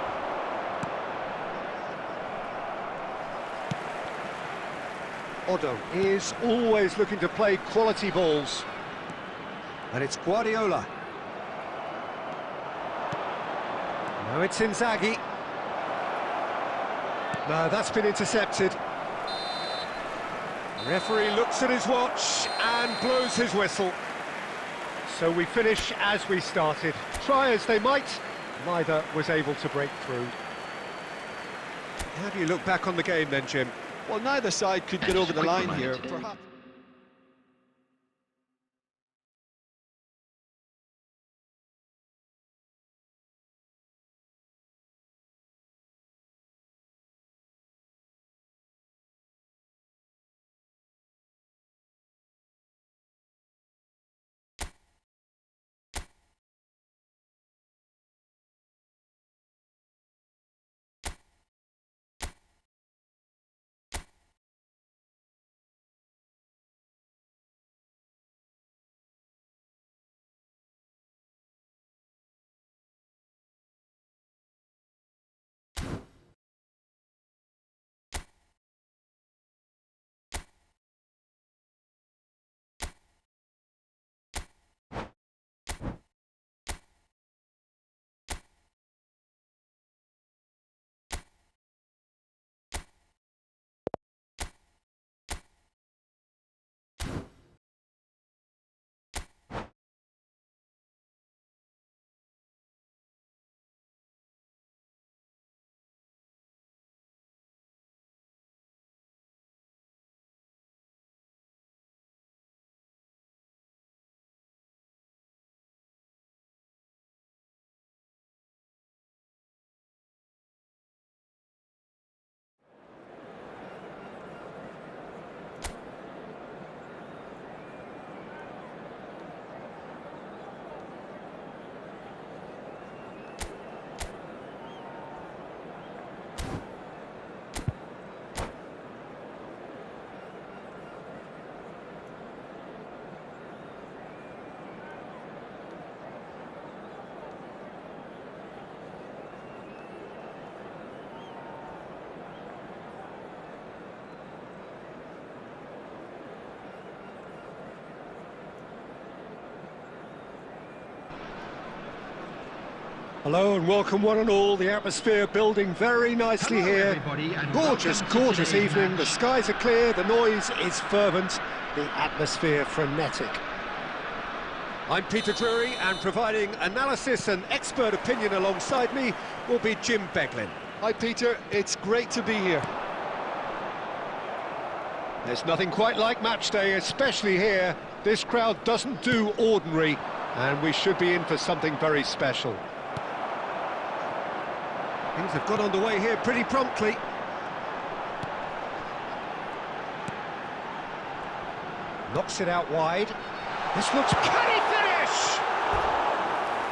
Otto is always looking to play quality balls. And it's Guardiola. Now it's Inzaghi. No, that's been intercepted. The referee looks at his watch and blows his whistle. So we finish as we started. Try as they might, neither was able to break through. How do you look back on the game then, Jim? Well, neither side could get over the line here, perhaps. Hello and welcome one and all. The atmosphere building very nicely here. Gorgeous, gorgeous evening. The skies are clear, the noise is fervent, the atmosphere frenetic. I'm Peter Drury, and providing analysis and expert opinion alongside me will be Jim Beglin. Hi Peter, it's great to be here. There's nothing quite like match day, especially here. This crowd doesn't do ordinary, and we should be in for something very special. Things have got underway here pretty promptly. Knocks it out wide. This looks... Can he finish?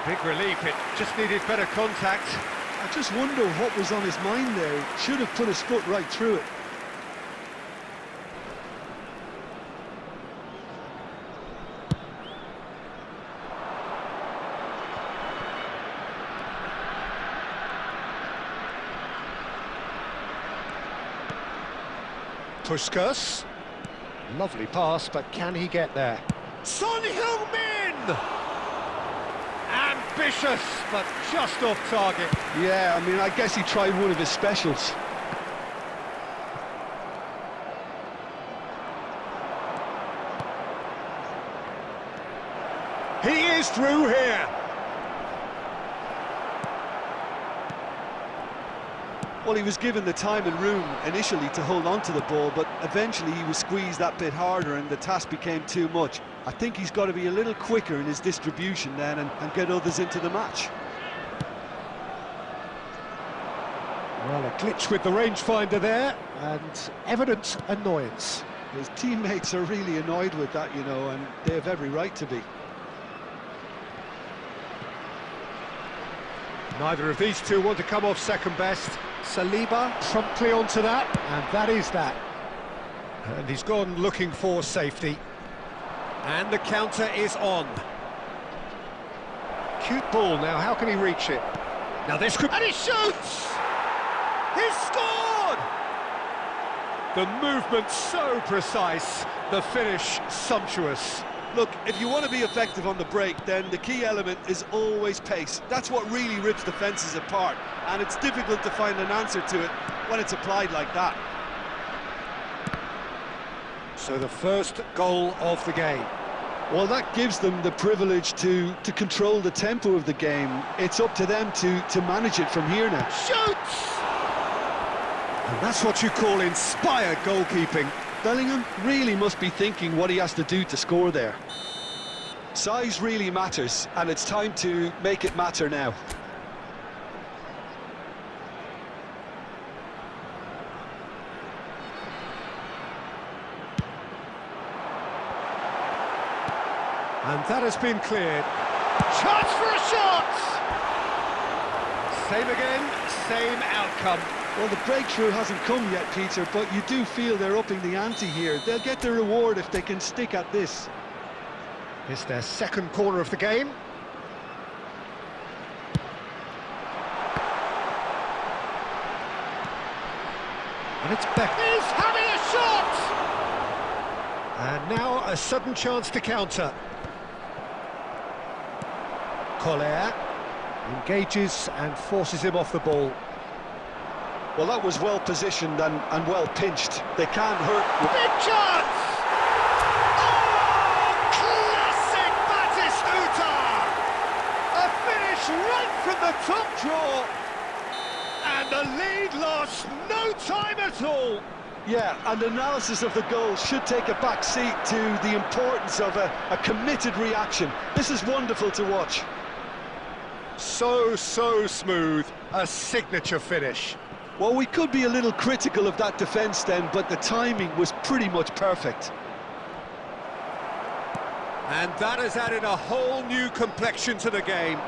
Big relief, it just needed better contact. I just wonder what was on his mind there. Should have put his foot right through it. Puskas. Lovely pass, but can he get there? Son Heung-min! Ambitious, but just off target. Yeah, I mean, I guess he tried one of his specials. He is through here. Well, he was given the time and room initially to hold on to the ball, but eventually he was squeezed that bit harder and the task became too much. I think he's got to be a little quicker in his distribution then and get others into the match. Well, a glitch with the rangefinder there, and evident annoyance. His teammates are really annoyed with that, you know, and they have every right to be. Neither of these two want to come off second best. Saliba promptly onto that, and that is that. And he's gone looking for safety. And the counter is on. Cute ball now, how can he reach it? Now this could... And he shoots! He's scored! The movement so precise, the finish sumptuous. Look, if you want to be effective on the break, then the key element is always pace. That's what really rips defences apart, and it's difficult to find an answer to it when it's applied like that. So the first goal of the game. Well, that gives them the privilege to control the tempo of the game. It's up to them to manage it from here now. Shoots! And that's what you call inspired goalkeeping. Bellingham really must be thinking what he has to do to score there. Size really matters, and it's time to make it matter now. And that has been cleared. Chance for a shot! Same again, same outcome. Well, the breakthrough hasn't come yet, Peter, but you do feel they're upping the ante here. They'll get their reward if they can stick at this. It's their second corner of the game. And it's Beck. He's having a shot! And now a sudden chance to counter. Collier engages and forces him off the ball. Well, that was well positioned and well pinched. They can't hurt. Big chance! Oh, classic Batistuta! A finish right from the top draw. And the lead lost no time at all. Yeah, and analysis of the goal should take a back seat to the importance of a committed reaction. This is wonderful to watch. So smooth. A signature finish. Well, we could be a little critical of that defence then, but the timing was pretty much perfect. And that has added a whole new complexion to the game.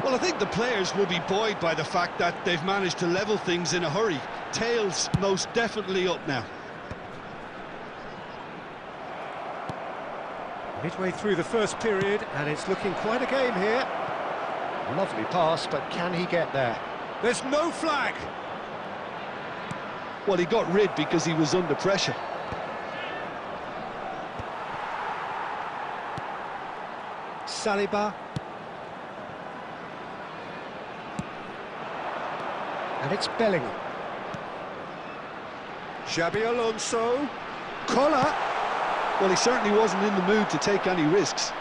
Well, I think the players will be buoyed by the fact that they've managed to level things in a hurry. Tails most definitely up now. Midway through the first period, and it's looking quite a game here. Lovely pass, but can he get there? There's no flag! Well, he got rid because he was under pressure. Saliba. And it's Bellingham. Xabi Alonso. Collar. Well, he certainly wasn't in the mood to take any risks.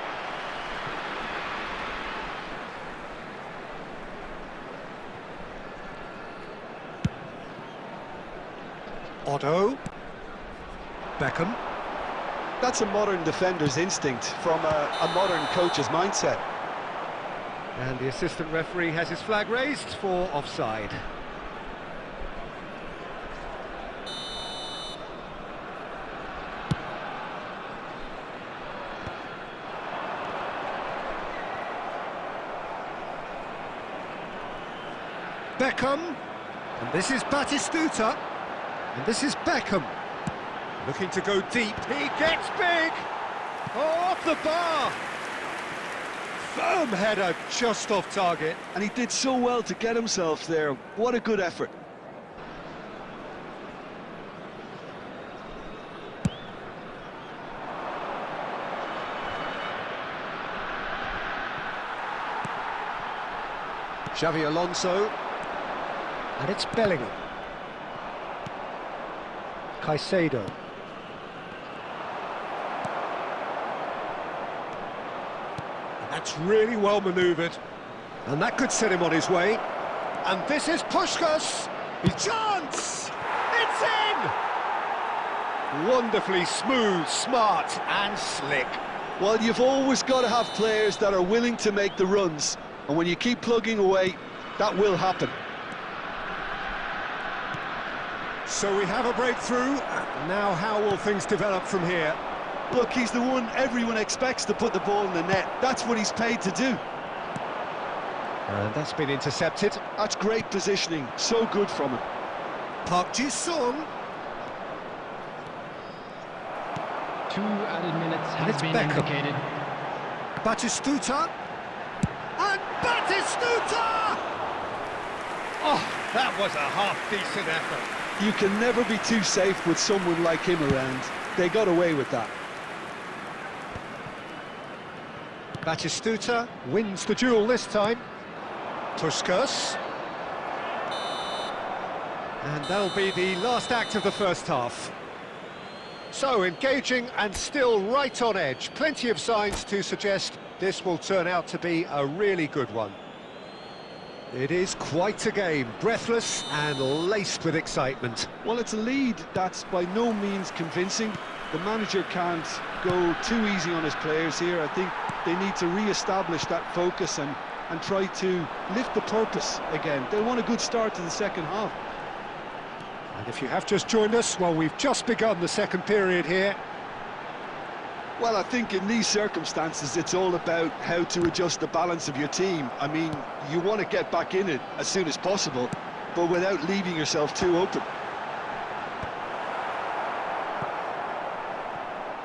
Otto. Beckham. That's a modern defender's instinct from a modern coach's mindset. And the assistant referee has his flag raised for offside. Beckham, and this is Batistuta, and this is Beckham. Looking to go deep, he gets big! Oh, off the bar! Firm header, just off target. And he did so well to get himself there. What a good effort. Xavi Alonso. And it's Bellingham. Caicedo. That's really well manoeuvred. And that could set him on his way. And this is Puskás. His chance! It's in! Wonderfully smooth, smart and slick. Well, you've always got to have players that are willing to make the runs. And when you keep plugging away, that will happen. So we have a breakthrough. Now how will things develop from here? Look, he's the one everyone expects to put the ball in the net. That's what he's paid to do. And that's been intercepted. That's great positioning. So good from him. Park Ji-sung. 2 added minutes And has it's been Beckham. indicated. Batistuta. And Batistuta! Oh, that was a half-decent effort. You can never be too safe with someone like him around. They got away with that. Batistuta wins the duel this time. Puskás. And that'll be the last act of the first half. So, engaging and still right on edge. Plenty of signs to suggest this will turn out to be a really good one. It is quite a game, breathless and laced with excitement. Well, it's a lead that's by no means convincing. The manager can't go too easy on his players here. I think they need to re-establish that focus and try to lift the purpose again. They want a good start to the second half. And if you have just joined us, well, we've just begun the second period here. Well, I think in these circumstances, it's all about how to adjust the balance of your team. I mean, you want to get back in it as soon as possible, but without leaving yourself too open.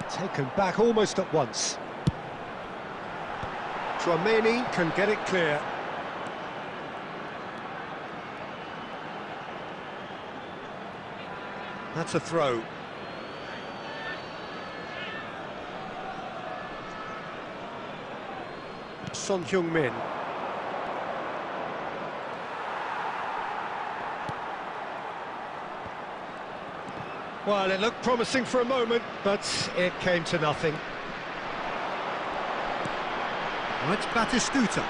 Taken back almost at once. Tchouaméni can get it clear. That's a throw. Son Heung-min. Well, it looked promising for a moment, but it came to nothing. Now it's Batistuta.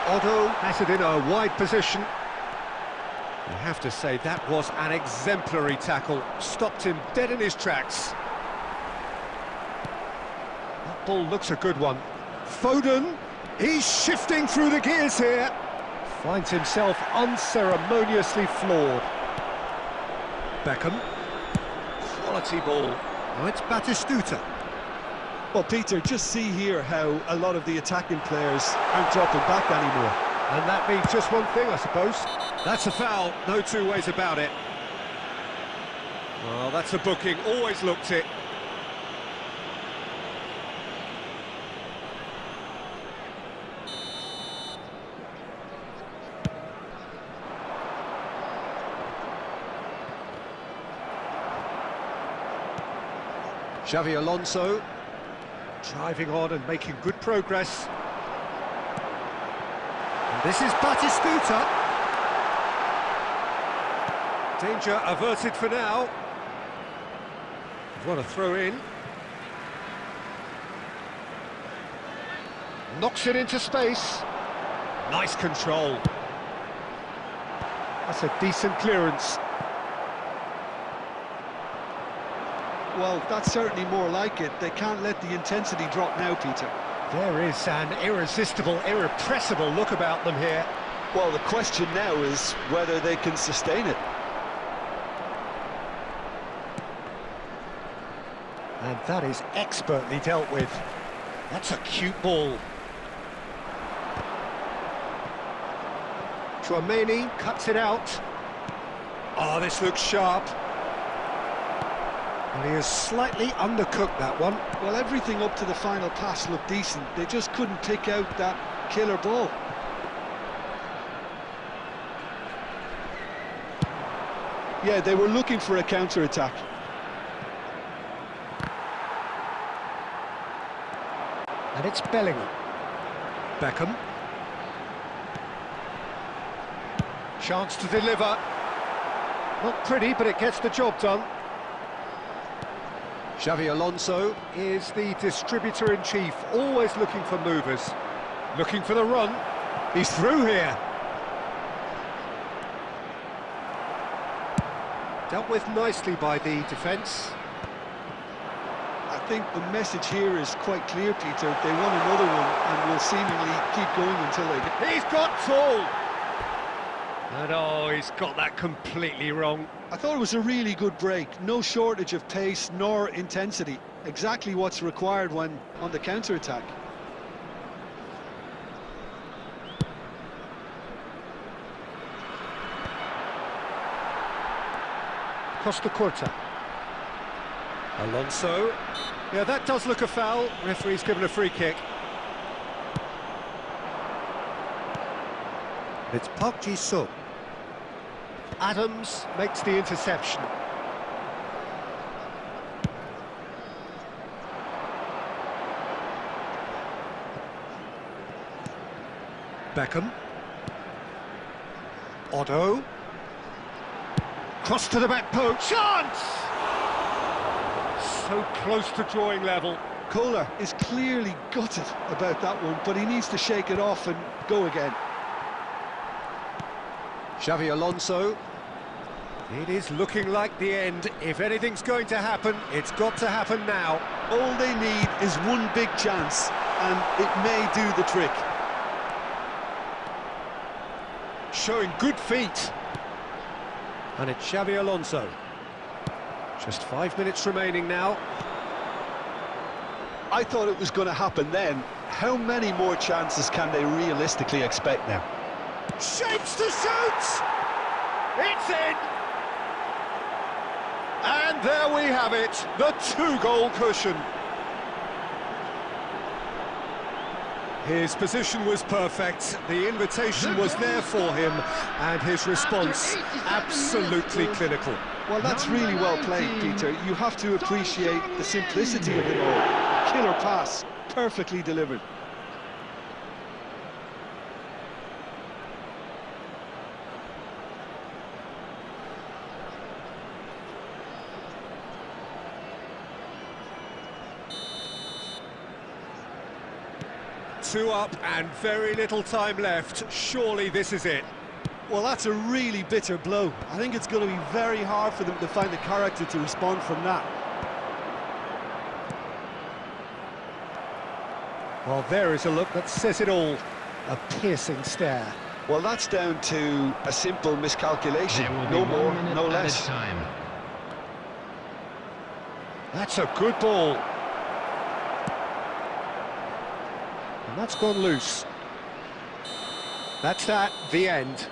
Otto has it in a wide position. I have to say, that was an exemplary tackle. Stopped him dead in his tracks. That ball looks a good one. Foden, he's shifting through the gears here. Finds himself unceremoniously floored. Beckham. Quality ball. Now it's Batistuta. Well, Peter, just see here how a lot of the attacking players aren't dropping back anymore. And that means just one thing, I suppose. That's a foul, no two ways about it. Well, that's a booking, always looked it. Xavi Alonso driving on and making good progress. And this is Batistuta. Danger averted for now. What a throw in. Knocks it into space. Nice control. That's a decent clearance. Well, that's certainly more like it. They can't let the intensity drop now, Peter. There is an irresistible, irrepressible look about them here. Well, the question now is whether they can sustain it. And that is expertly dealt with. That's a cute ball. Chouameni cuts it out. Oh, this looks sharp. And he has slightly undercooked that one. Well, everything up to the final pass looked decent. They just couldn't pick out that killer ball. Yeah, they were looking for a counter-attack. And it's Bellingham. Beckham. Chance to deliver. Not pretty, but it gets the job done. Xavi Alonso is the distributor-in-chief, always looking for movers. Looking for the run. He's through here. Dealt with nicely by the defence. I think the message here is quite clear, Peter. They want another one and will seemingly keep going until they get... He's got tall! And oh, he's got that completely wrong. I thought it was a really good break. No shortage of pace nor intensity. Exactly what's required when on the counter-attack. Costa Curta. Alonso. Yeah, that does look a foul. Referee's given a free kick. It's Park Ji-sung. Adams makes the interception. Beckham. Otto. Cross to the back post. Chance! So close to drawing level. Kohler is clearly gutted about that one, but he needs to shake it off and go again. Xavi Alonso. It is looking like the end. If anything's going to happen, it's got to happen now. All they need is one big chance, and it may do the trick. Showing good feet. And it's Xavi Alonso. Just 5 minutes remaining now. I thought it was going to happen then. How many more chances can they realistically expect now? Shapes to shoot! It's in! And there we have it, the 2-goal cushion. His position was perfect, the invitation was there for him, and his response absolutely clinical. Well, that's really well played, Peter. You have to appreciate the simplicity of it all. Killer pass, perfectly delivered. Two up and very little time left. Surely this is it. Well, that's a really bitter blow. I think it's going to be very hard for them to find the character to respond from that. Well, there is a look that says it all. A piercing stare. Well, that's down to a simple miscalculation. No more, no less. Time. That's a good ball. And that's gone loose. That's that, the end.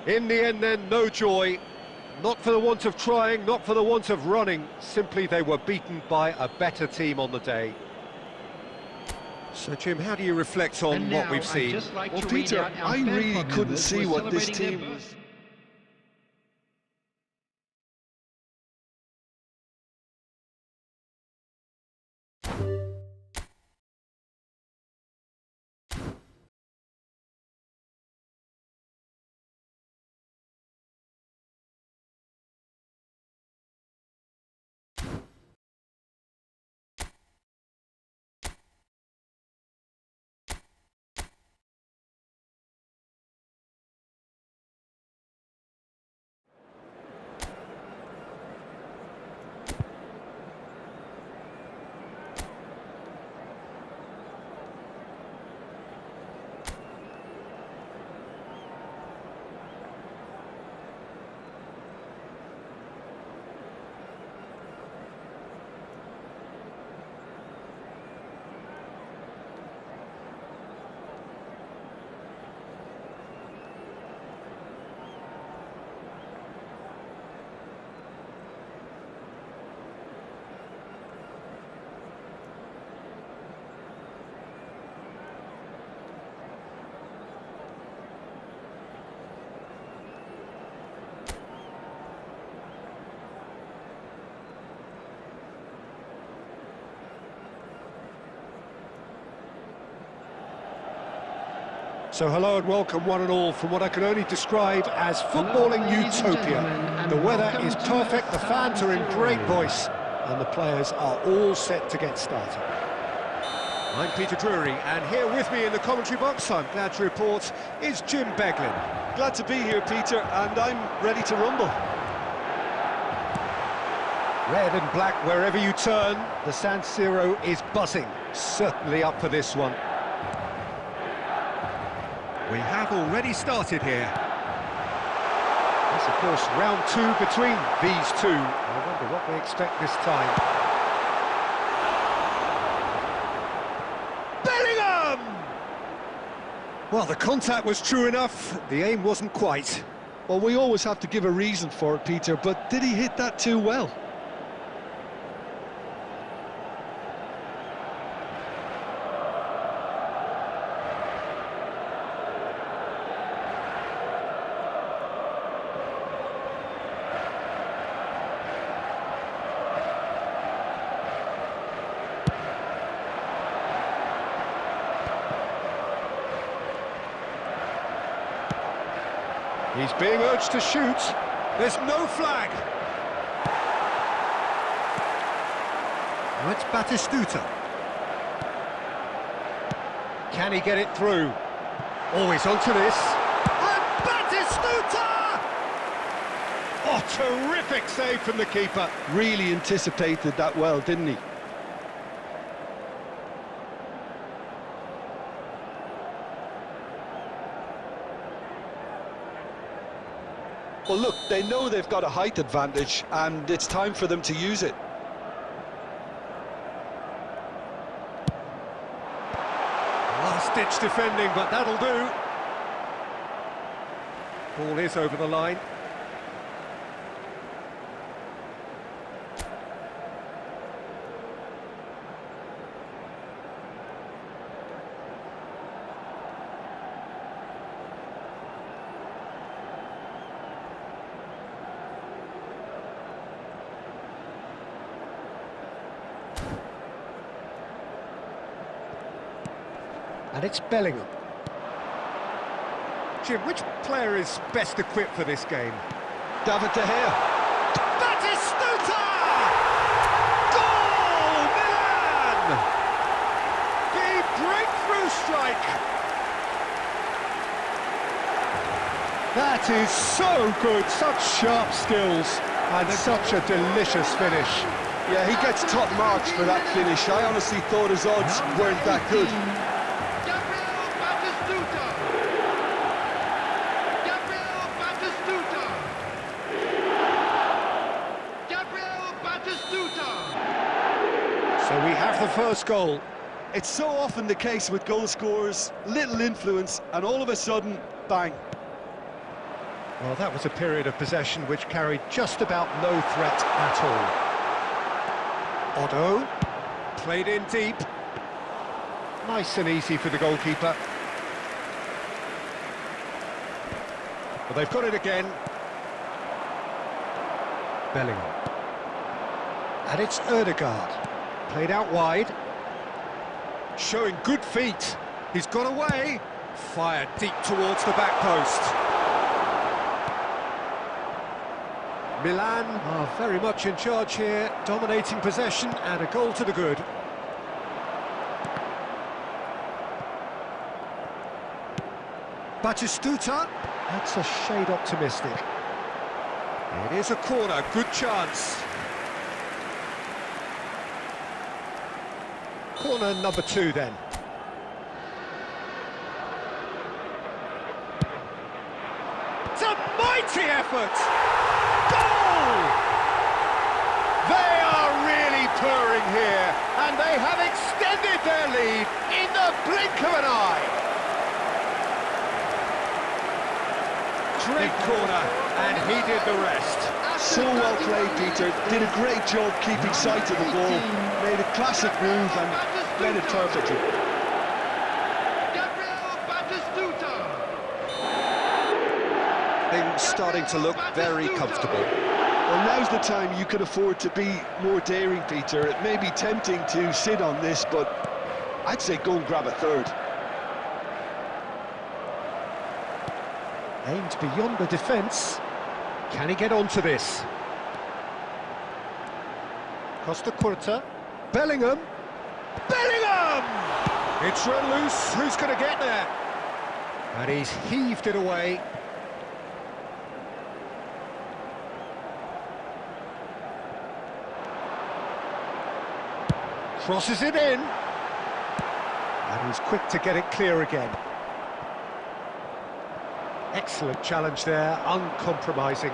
In the end then, no joy. Not for the want of trying, not for the want of running. Simply they were beaten by a better team on the day. So, Jim, how do you reflect on what we've seen? Well, Peter, I really couldn't see what this team was. So hello and welcome one and all from what I can only describe as footballing utopia. The weather is perfect, the fans are in great voice, and the players are all set to get started. I'm Peter Drury, and here with me in the commentary box, I'm glad to report, is Jim Beglin. Glad to be here, Peter, and I'm ready to rumble. Red and black wherever you turn, the San Siro is buzzing. Certainly up for this one. We have already started here. It's, of course, round two between these two. I wonder what they expect this time. Bellingham! Well, the contact was true enough. The aim wasn't quite. Well, we always have to give a reason for it, Peter, but did he hit that too well? He's being urged to shoot. There's no flag. Now it's Batistuta. Can he get it through? Always onto this. And Batistuta! Oh, terrific save from the keeper. Really anticipated that well, didn't he? Well, look, they know they've got a height advantage, and it's time for them to use it. Last-ditch defending, but that'll do. Ball is over the line. And it's Bellingham. Jim, which player is best equipped for this game? David De Gea. Batistuta! Goal! Milan! The breakthrough strike! That is so good, such sharp skills, and such a delicious finish. Yeah, he gets top marks for that finish. I honestly thought his odds weren't that good. So we have the first goal. It's so often the case with goal scorers, little influence, and all of a sudden, bang. Well, that was a period of possession which carried just about no threat at all. Otto, played in deep. Nice and easy for the goalkeeper. But they've got it again. Bellingham. And it's Ødegaard. Played out wide. Showing good feet. He's got away. Fired deep towards the back post. Milan are very much in charge here, dominating possession and a goal to the good. Batistuta, that's a shade optimistic. It is a corner, good chance. Corner number two then. It's a mighty effort! Goal! They are really purring here, and they have extended their lead in the blink of an eye. Great corner, and he did the rest. So well played, Peter. Did a great job keeping sight of the ball. Made a classic move and played it perfectly. Things starting to look very comfortable. Well, now's the time you can afford to be more daring, Peter. It may be tempting to sit on this, but I'd say go and grab a third. Aimed beyond the defence. Can he get onto this? Costa Curta. Bellingham. Bellingham! It's run loose. Who's going to get there? And he's heaved it away. Crosses it in. And he's quick to get it clear again. Excellent challenge there, uncompromising.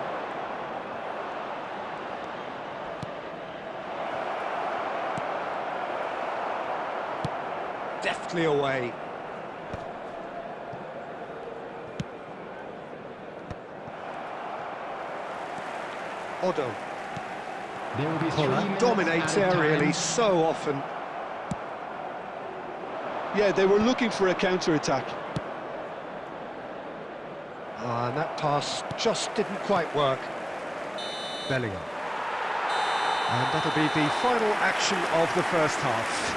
Deftly away. Odo. There will be 3 minutes Dominates added aerially time. so often. Yeah, they were looking for a counter-attack. And that pass just didn't quite work. Bellingham. And that'll be the final action of the first half.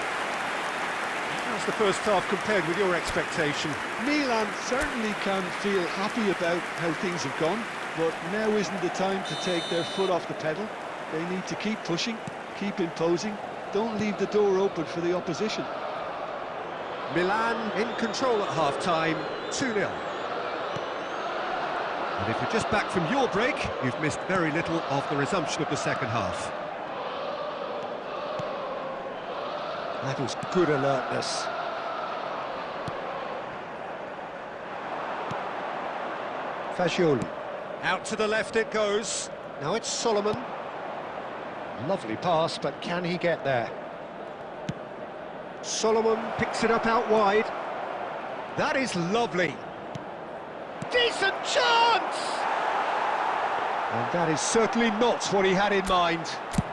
How's the first half compared with your expectation? Milan certainly can feel happy about how things have gone, but now isn't the time to take their foot off the pedal. They need to keep pushing, keep imposing, don't leave the door open for the opposition. Milan in control at half-time, 2-0. And if you're just back from your break, you've missed very little of the resumption of the second half. That was good alertness. Fagioli. Out to the left it goes. Now it's Solomon. Lovely pass, but can he get there? Solomon picks it up out wide. That is lovely. Decent chance! And that is certainly not what he had in mind.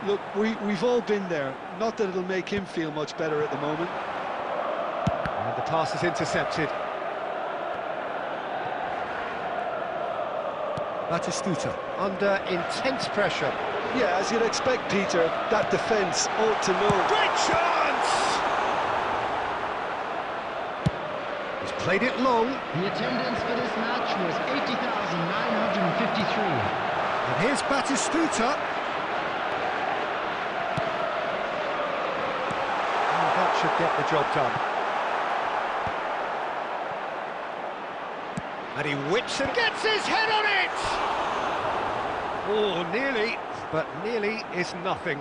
Look, we've all been there. Not that it'll make him feel much better at the moment. And the pass is intercepted. Batistuta under intense pressure. Yeah, as you'd expect, Peter, that defence ought to know. Great chance! He's played it long. The attendance for this match was 80,953. And here's Batistuta. Oh, that should get the job done. And he whips and gets his head on it! Oh, nearly, but nearly is nothing.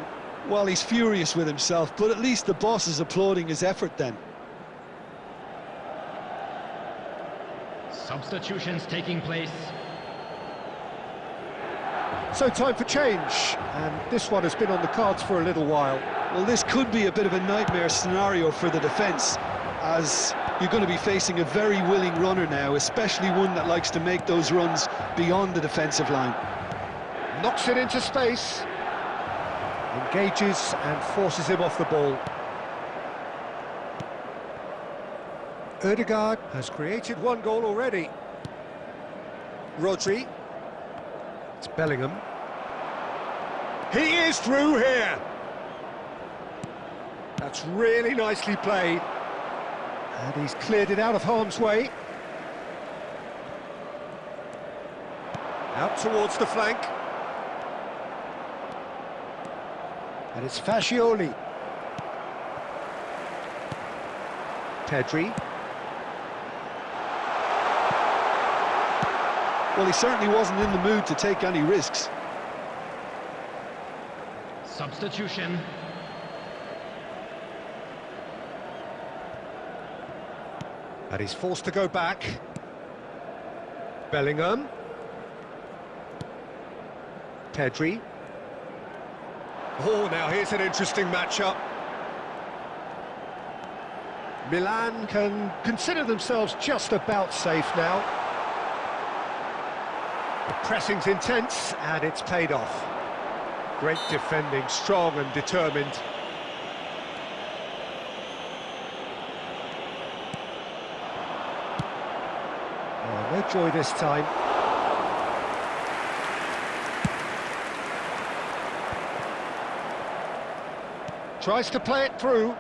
Well, he's furious with himself, but at least the boss is applauding his effort then. Substitutions taking place. So time for change, and this one has been on the cards for a little while. Well, this could be a bit of a nightmare scenario for the defence, as you're going to be facing a very willing runner now, especially one that likes to make those runs beyond the defensive line. Knocks it into space, engages and forces him off the ball. Ødegaard has created one goal already. Rodri. It's Bellingham. He is through here. That's really nicely played. And he's cleared it out of harm's way. Out towards the flank. And it's Fagioli. Pedri. Well, he certainly wasn't in the mood to take any risks. Substitution. And he's forced to go back. Bellingham. Pedri. Oh, now here's an interesting matchup. Milan can consider themselves just about safe now. The pressing's intense, and it's paid off. Great defending, strong and determined. Oh, no joy this time. Tries to play it through.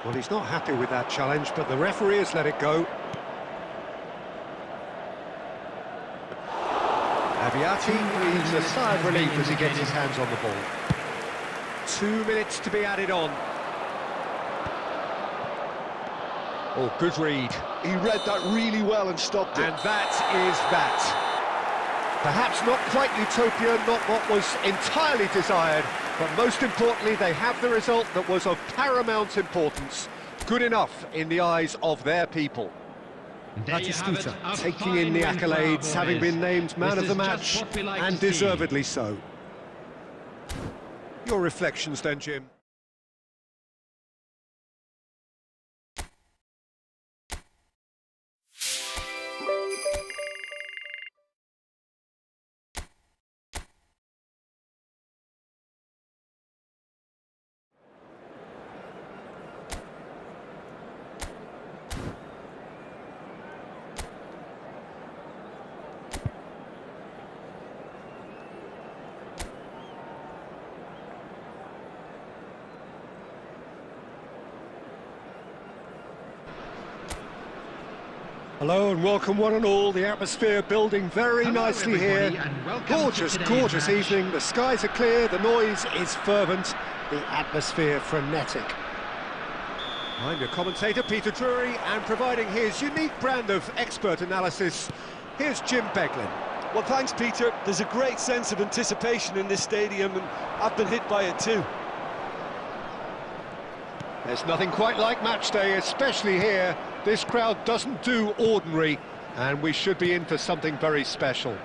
Well, he's not happy with that challenge, but the referee has let it go. Abbiati breathes a sigh of relief as he gets his hands on the ball. 2 minutes to be added on. Oh, good read. He read that really well and stopped it. And that is that. Perhaps not quite utopia, not what was entirely desired, but most importantly, they have the result that was of paramount importance. Good enough in the eyes of their people. Batistuta taking in the accolades, having been named man of the match, and deservedly so. Your reflections then, Jim? Hello and welcome one and all, the atmosphere building very nicely here. Gorgeous, gorgeous evening, the skies are clear, the noise is fervent, the atmosphere frenetic. I'm your commentator, Peter Drury, and providing his unique brand of expert analysis, here's Jim Beglin. Well, thanks, Peter. There's a great sense of anticipation in this stadium, and I've been hit by it too. There's nothing quite like match day, especially here. This crowd doesn't do ordinary, and we should be in for something very special.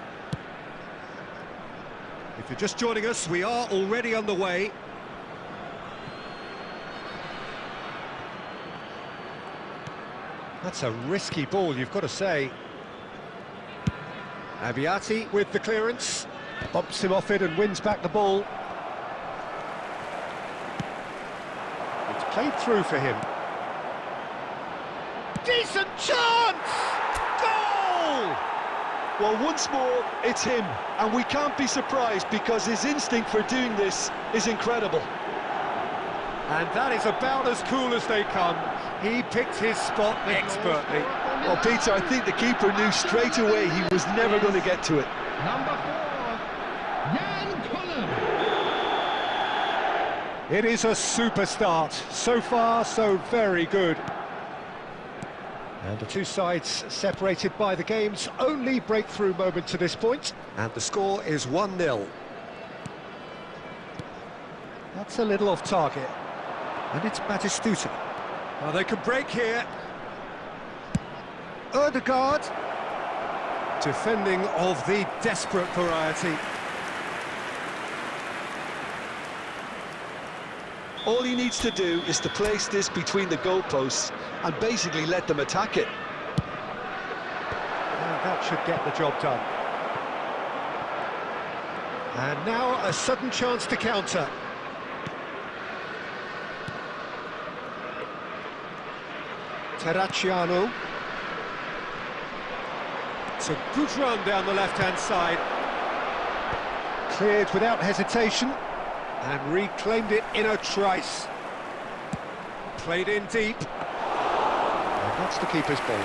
If you're just joining us, we are already underway. That's a risky ball, you've got to say. Abbiati with the clearance, bumps him off it and wins back the ball. It's played through for him. Decent chance! Goal! Well, once more, it's him, and we can't be surprised because his instinct for doing this is incredible. And that is about as cool as they come. He picked his spot expertly. Well, Peter, I think the keeper knew straight away he was never going to get to it. Number 4, Jan Collum. It is a super start. So far, so very good. And the two sides separated by the game's only breakthrough moment to this point. And the score is 1-0. That's a little off target. And it's Batistuta. Well, they can break here. Ødegaard. Defending of the desperate variety. All he needs to do is to place this between the goalposts and basically let them attack it. And that should get the job done. And now a sudden chance to counter. Terracciano. It's a good run down the left-hand side. Cleared without hesitation. And reclaimed it in a trice. Played in deep. And that's the keeper's ball.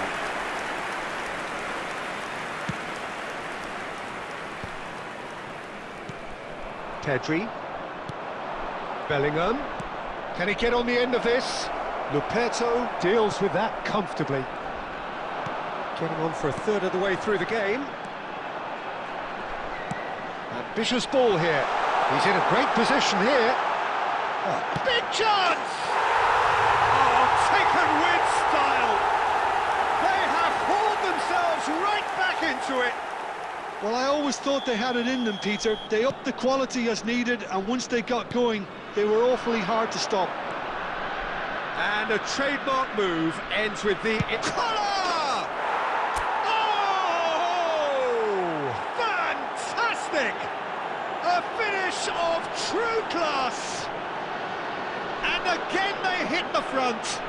Pedri. Bellingham. Can he get on the end of this? Luperto deals with that comfortably. Getting on for a third of the way through the game. Ambitious ball here. He's in a great position here. Oh, big chance! Oh, taken with style. They have hauled themselves right back into it. Well, I always thought they had it in them, Peter. They upped the quality as needed, and once they got going, they were awfully hard to stop. And a trademark move ends with the... Collar! Oh! Fantastic! A finish of true class! And again they hit the front.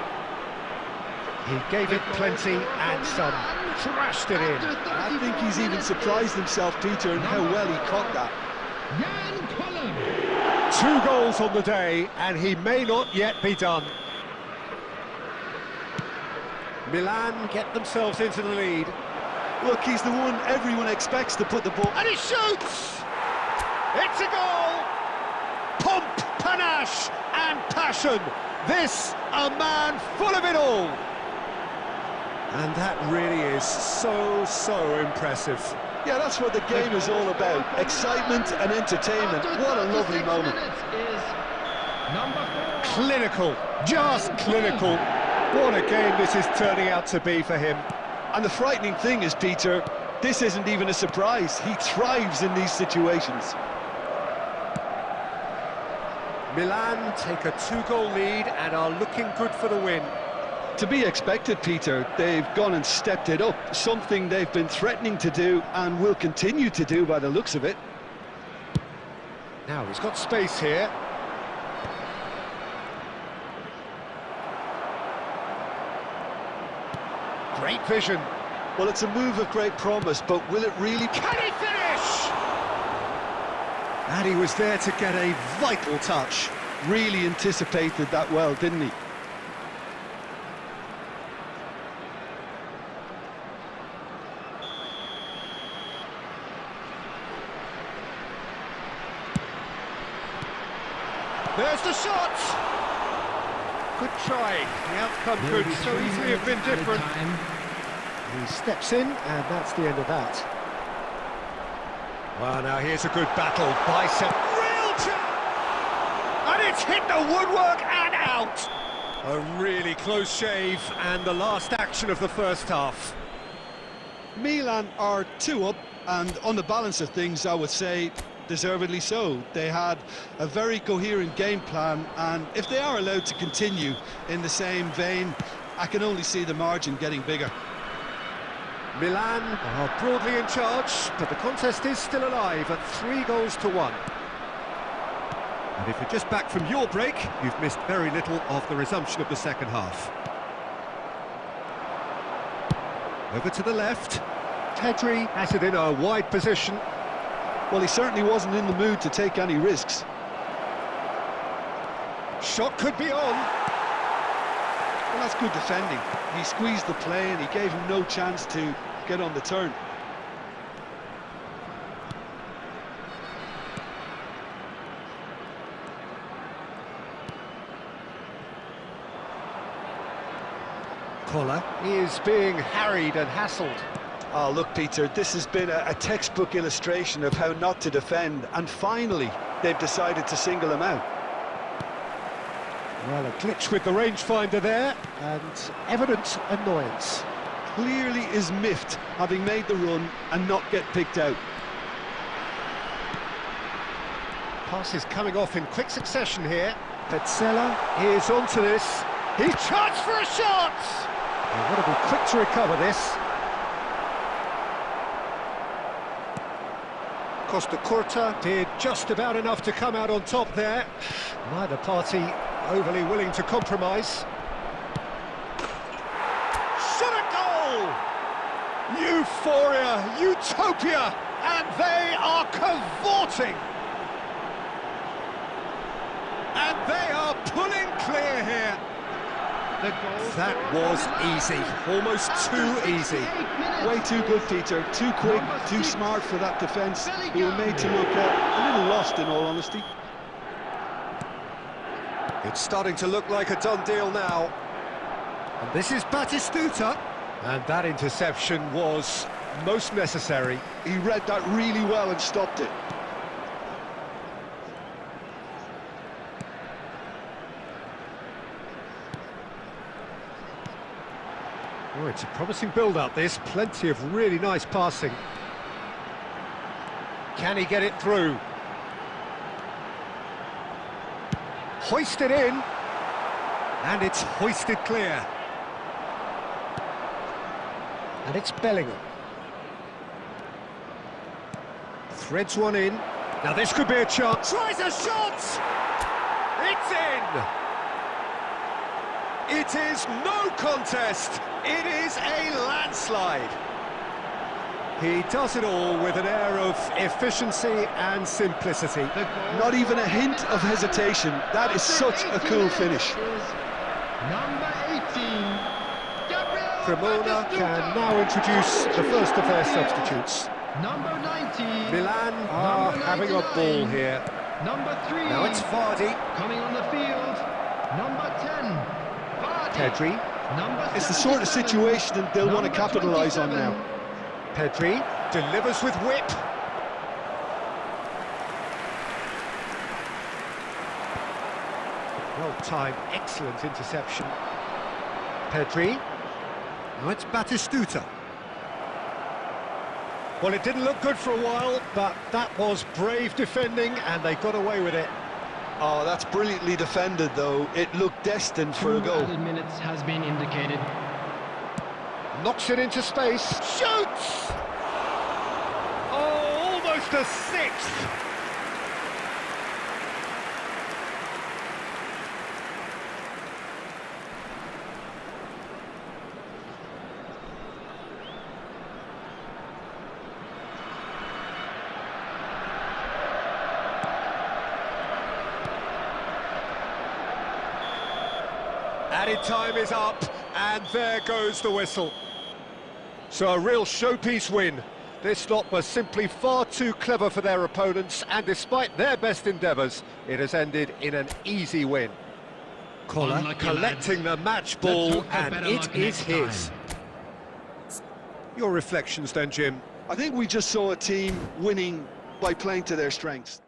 He gave it plenty and some. Trashed it in. I think he's even surprised himself, Peter, in how well he caught that. Jan Collum. 2 goals on the day, and he may not yet be done. Milan get themselves into the lead. Look, he's the one everyone expects to put the ball... And he shoots! It's a goal! Pomp, panache and passion. This, a man full of it all. And that really is so impressive. Yeah, that's what the game is all about. Excitement and entertainment. What a lovely moment. Clinical, just clinical. What a game this is turning out to be for him. And the frightening thing is, Peter, this isn't even a surprise. He thrives in these situations. Milan take a 2-goal lead and are looking good for the win. To be expected, Peter. They've gone and stepped it up, something they've been threatening to do and will continue to do by the looks of it. Now he's got space here. Great vision. Well, it's a move of great promise, but will it really... Can he finish? And he was there to get a vital touch. Really anticipated that well, didn't he? There's the shot! Good try. The outcome could so easily have been different. He steps in, and that's the end of that. Well, now here's a good battle. Bicep. Real chance! And it's hit the woodwork and out! A really close shave, and the last action of the first half. Milan are 2 up, and on the balance of things, I would say, deservedly so. They had a very coherent game plan, and if they are allowed to continue in the same vein, I can only see the margin getting bigger. Milan are broadly in charge, but the contest is still alive at 3-1. And if you're just back from your break, you've missed very little of the resumption of the second half. Over to the left. Pedri has it in a wide position. Well, he certainly wasn't in the mood to take any risks. Shot could be on. Well, that's good defending. He squeezed the play and he gave him no chance to get on the turn. Koller is being harried and hassled. Oh, look, Peter, this has been a textbook illustration of how not to defend, and finally they've decided to single him out. Well, a glitch with the rangefinder there, and evident annoyance. Clearly is miffed, having made the run and not get picked out. Pass is coming off in quick succession here. Petzela is onto this. He charged for a shot! He'll want to be quick to recover this. Costa Curta did just about enough to come out on top there. Neither party overly willing to compromise. Shot a goal! Euphoria, utopia, and they are cavorting. And they are pulling clear here. That was easy, almost too easy. Way too good, Peter. Too quick, too smart for that defence. They were made to look a little lost, in all honesty. It's starting to look like a done deal now. And this is Batistuta. And that interception was most necessary. He read that really well and stopped it. Oh, it's a promising build-up, this. Plenty of really nice passing. Can he get it through? Hoisted in. And it's hoisted clear. And it's Bellingham. Threads one in. Now this could be a chance. Tries a shot! It's in! It is no contest. It is a landslide. He does it all with an air of efficiency and simplicity. Not even a hint of hesitation. That is such a cool finish. Number 18, Cremona can now introduce the first of their substitutes. Number 90. Milan are having a ball here. Number 3. Now it's Vardy. Coming on the field. Number 10. Vardy. Pedri. Number It's the sort of 77. situation that they'll want to Number capitalise on 27. now. Pedri delivers with whip. Well-timed, excellent interception. Pedri. Now it's Batistuta. Well, it didn't look good for a while, but that was brave defending, and they got away with it. Oh, that's brilliantly defended, though. It looked destined for a 2 goal. added minutes has been indicated. Knocks it into space. Shoots! Oh, almost a sixth. Added time is up, and there goes the whistle. So a real showpiece win. This lot was simply far too clever for their opponents, and despite their best endeavours, it has ended in an easy win. Koller Unlucky collecting lads. the match Let's ball, hope for and better it luck is next his. Your reflections then, Jim? I think we just saw a team winning by playing to their strengths.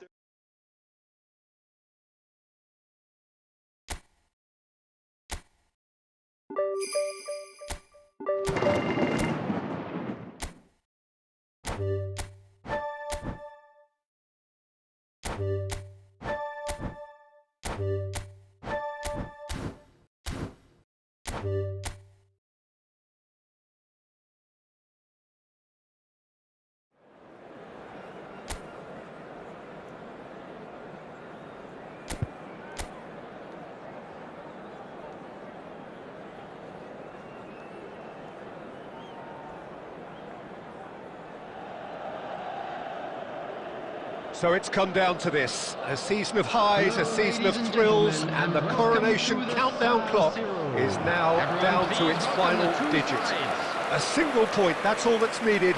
So it's come down to this, a season of highs, a season of thrills, and the coronation countdown clock is now down to its final digit. A single point, that's all that's needed,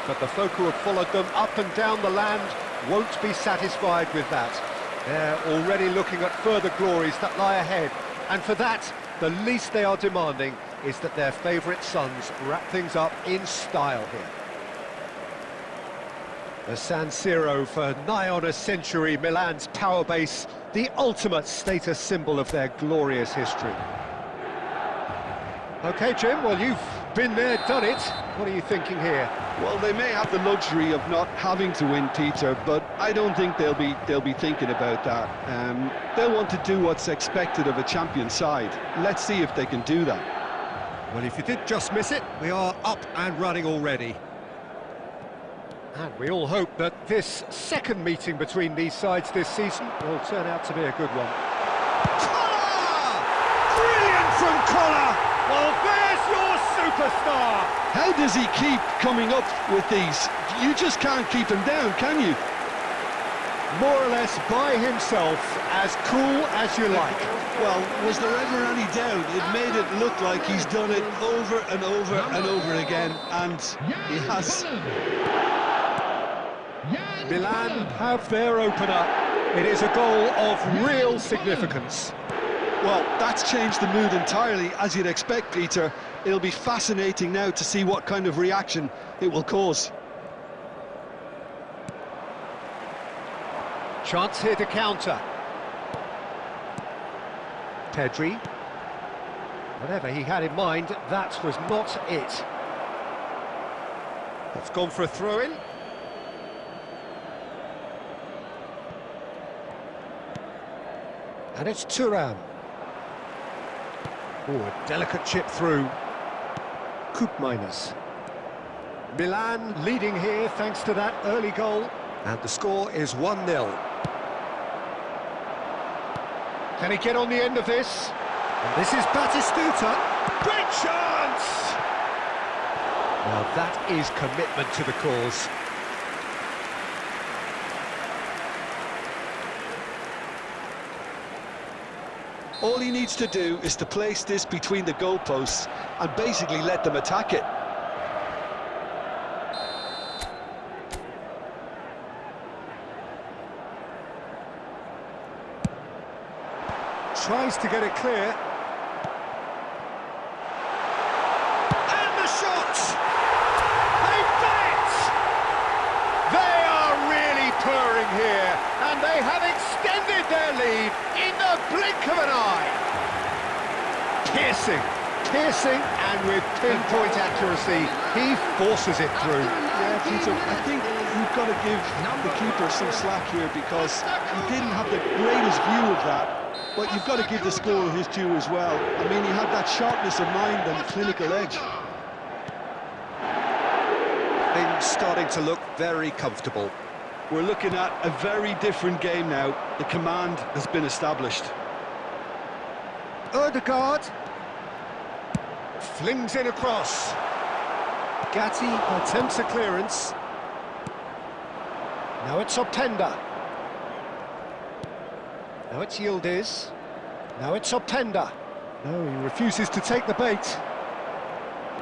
but the folk who have followed them up and down the land won't be satisfied with that. They're already looking at further glories that lie ahead, and for that, the least they are demanding is that their favourite sons wrap things up in style here. The San Siro for nigh on a century, Milan's power base, the ultimate status symbol of their glorious history. OK, Jim, well, you've been there, done it. What are you thinking here? Well, they may have the luxury of not having to win, Peter, but I don't think they'll be thinking about that. They'll want to do what's expected of a champion side. Let's see if they can do that. Well, if you did just miss it, we are up and running already. And we all hope that this second meeting between these sides this season will turn out to be a good one. Koller! Brilliant from Koller! Well, there's your superstar! How does he keep coming up with these? You just can't keep him down, can you? More or less by himself, as cool as you like. Well, was there ever any doubt? It made it look like he's done it over and over and over again, and he has. Milan have their opener. It is a goal of real significance. Well, that's changed the mood entirely, as you'd expect, Peter. It'll be fascinating now to see what kind of reaction it will cause. Chance here to counter. Pedri. Whatever he had in mind, that was not it. It's gone for a throw-in. And it's Thuram. Oh, a delicate chip through. Koopmeiners. Milan leading here thanks to that early goal. And the score is 1-0. Can he get on the end of this? And this is Batistuta. Great chance! Now that is commitment to the cause. All he needs to do is to place this between the goalposts and basically let them attack it. Tries to get it clear. And the shot! They've done it! They are really purring here, and they have extended their lead in the blink of an eye. Piercing, and with pinpoint accuracy, he forces it through. Yeah, Peter, I think we've got to give the keeper some slack here because he didn't have the greatest view of that. But you've got to give the scorer his due as well. I mean, he had that sharpness of mind and clinical edge. Things starting to look very comfortable. We're looking at a very different game now. The command has been established. Ødegaard flings in across. Gatti attempts a clearance. Now it's Openda. Now it's Yildiz. Now it's Openda. No, he refuses to take the bait.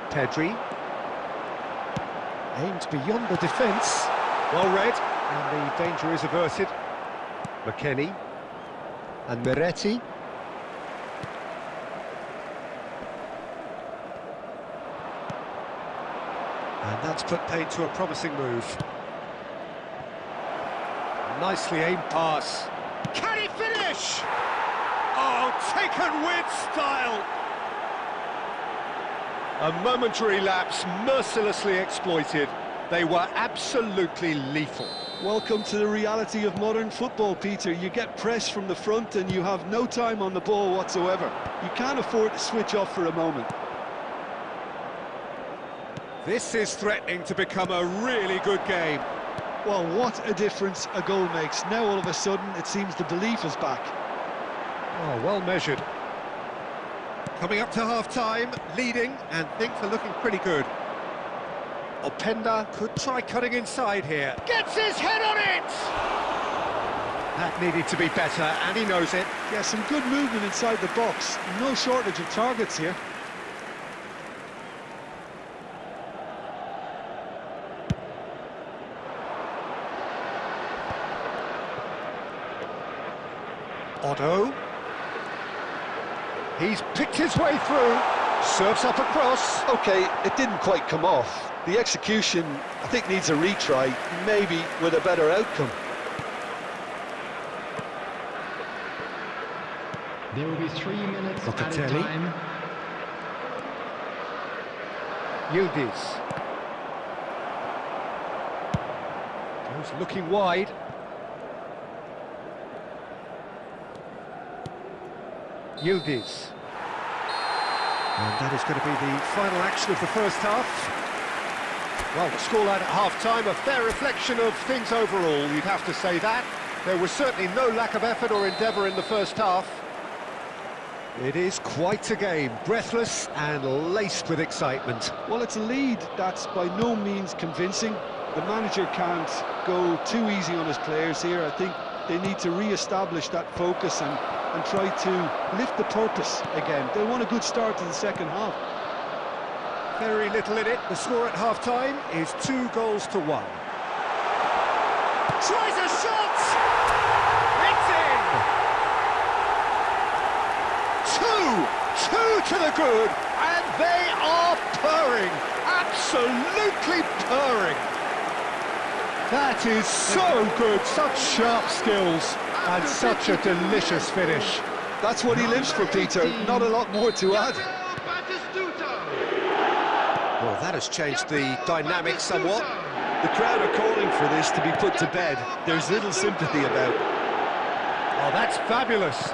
Pedri. Aimed beyond the defence. Well read, and the danger is averted. McKennie. And Miretti. And that's put paid to a promising move. Nicely aimed pass. Can he finish? Oh, taken with style. A momentary lapse mercilessly exploited. They were absolutely lethal. Welcome to the reality of modern football, Peter. You get press from the front and you have no time on the ball whatsoever. You can't afford to switch off for a moment. This is threatening to become a really good game. Well, what a difference a goal makes. Now all of a sudden it seems the belief is back. Oh, well measured. Coming up to half-time, leading, and things are looking pretty good. Openda could try cutting inside here. Gets his head on it! That needed to be better, and he knows it. Yeah, some good movement inside the box. No shortage of targets here. Otto. He's picked his way through. Serves up across. OK, it didn't quite come off. The execution, I think, needs a retry, maybe with a better outcome. There will be 3 minutes added Locatelli. time. Yildiz. Goes looking wide. Yildiz. And that is going to be the final action of the first half. Well, the scoreline at half-time, a fair reflection of things overall, you'd have to say that. There was certainly no lack of effort or endeavour in the first half. It is quite a game, breathless and laced with excitement. Well, it's a lead that's by no means convincing. The manager can't go too easy on his players here. I think they need to re-establish that focus and try to lift the purpose again. They want a good start to the second half. Very little in it. The score at half-time is 2-1. Tries a shot! It's in! 2 to the good, and they are purring. Absolutely purring. That is so good. Such sharp skills. And such a delicious finish. That's what he lives for, Peter. Not a lot more to add. Well, that has changed the dynamic somewhat. The crowd are calling for this to be put to bed. There's little sympathy about. Oh, that's fabulous.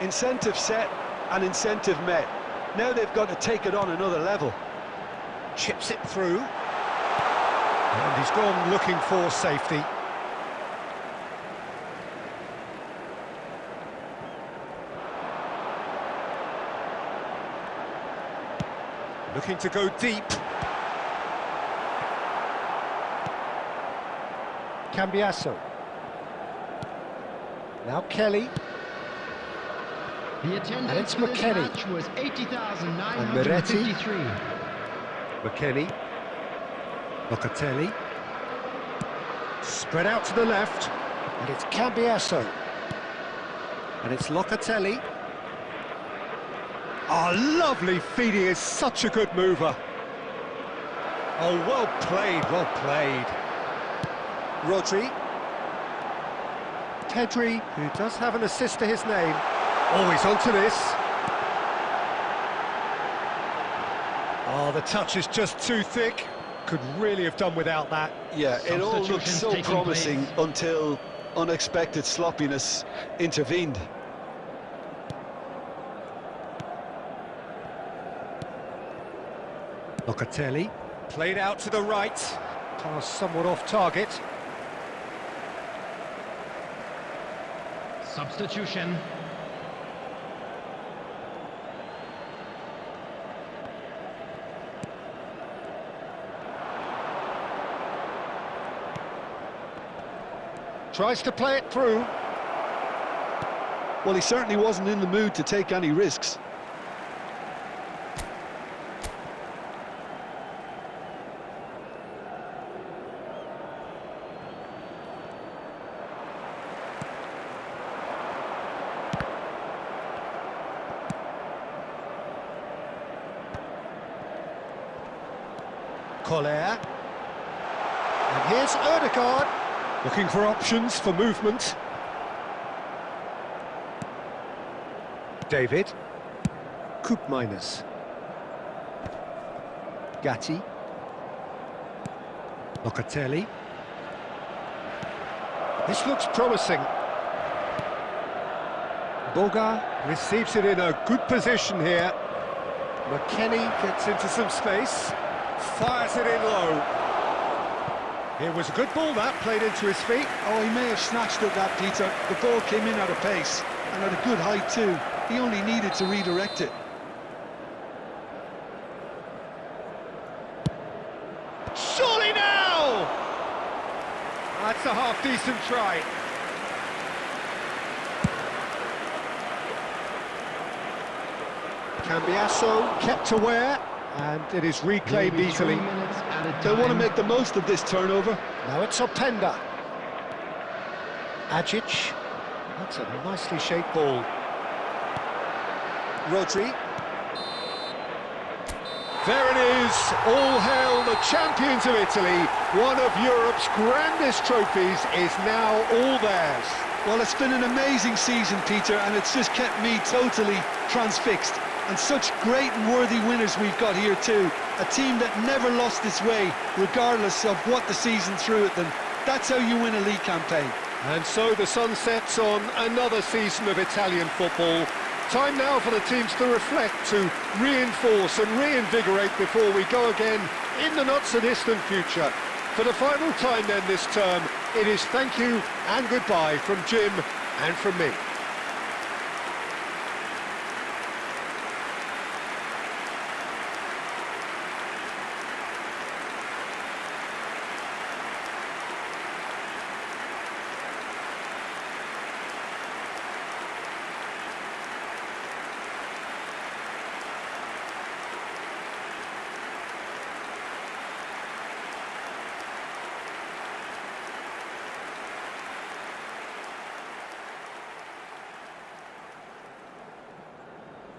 Incentive set and incentive met. Now they've got to take it on another level. Chips it through. And he's gone looking for safety. Looking to go deep. Cambiasso. Now Kelly. The And attendance it's for this McKennie. match was And 80,953. McKennie. Locatelli. Spread out to the left. And it's Cambiasso. And it's Locatelli. Oh, lovely feed. He is such a good mover. Oh, well played, well played. Rodri. Pedri, who does have an assist to his name. Oh, he's onto this. Oh, the touch is just too thick. Could really have done without that. Yeah, it all looked Substitutions so taking promising place. until unexpected sloppiness intervened. Locatelli. Played out to the right. Pass somewhat off target. Substitution. Tries to play it through. Well, he certainly wasn't in the mood to take any risks. Collier. And here's Ødegaard. Looking for options for movement. David. Koopmeiners. Gatti. Locatelli. This looks promising. Boga receives it in a good position here. McKennie gets into some space. Fires it in low. It was a good ball that, played into his feet. Oh, he may have snatched at that, Peter. The ball came in at a pace, and at a good height too. He only needed to redirect it. Surely now! That's a half-decent try. Cambiasso kept aware, and it is reclaimed Maybe 3 easily. minutes at a They want to time. make the most of this turnover. Now it's Openda. Agic. That's a nicely shaped ball. Rodri. There it is. All hail the champions of Italy. One of Europe's grandest trophies is now all theirs. Well, it's been an amazing season, Peter, and it's just kept me totally transfixed. And such great and worthy winners we've got here too. A team that never lost its way, regardless of what the season threw at them. That's how you win a league campaign. And so the sun sets on another season of Italian football. Time now for the teams to reflect, to reinforce and reinvigorate before we go again in the not-so-distant future. For the final time then this term, it is thank you and goodbye from Jim and from me.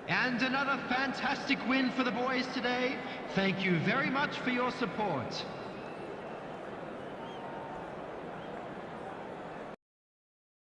And another fantastic win for the boys today. Thank you very much for your support.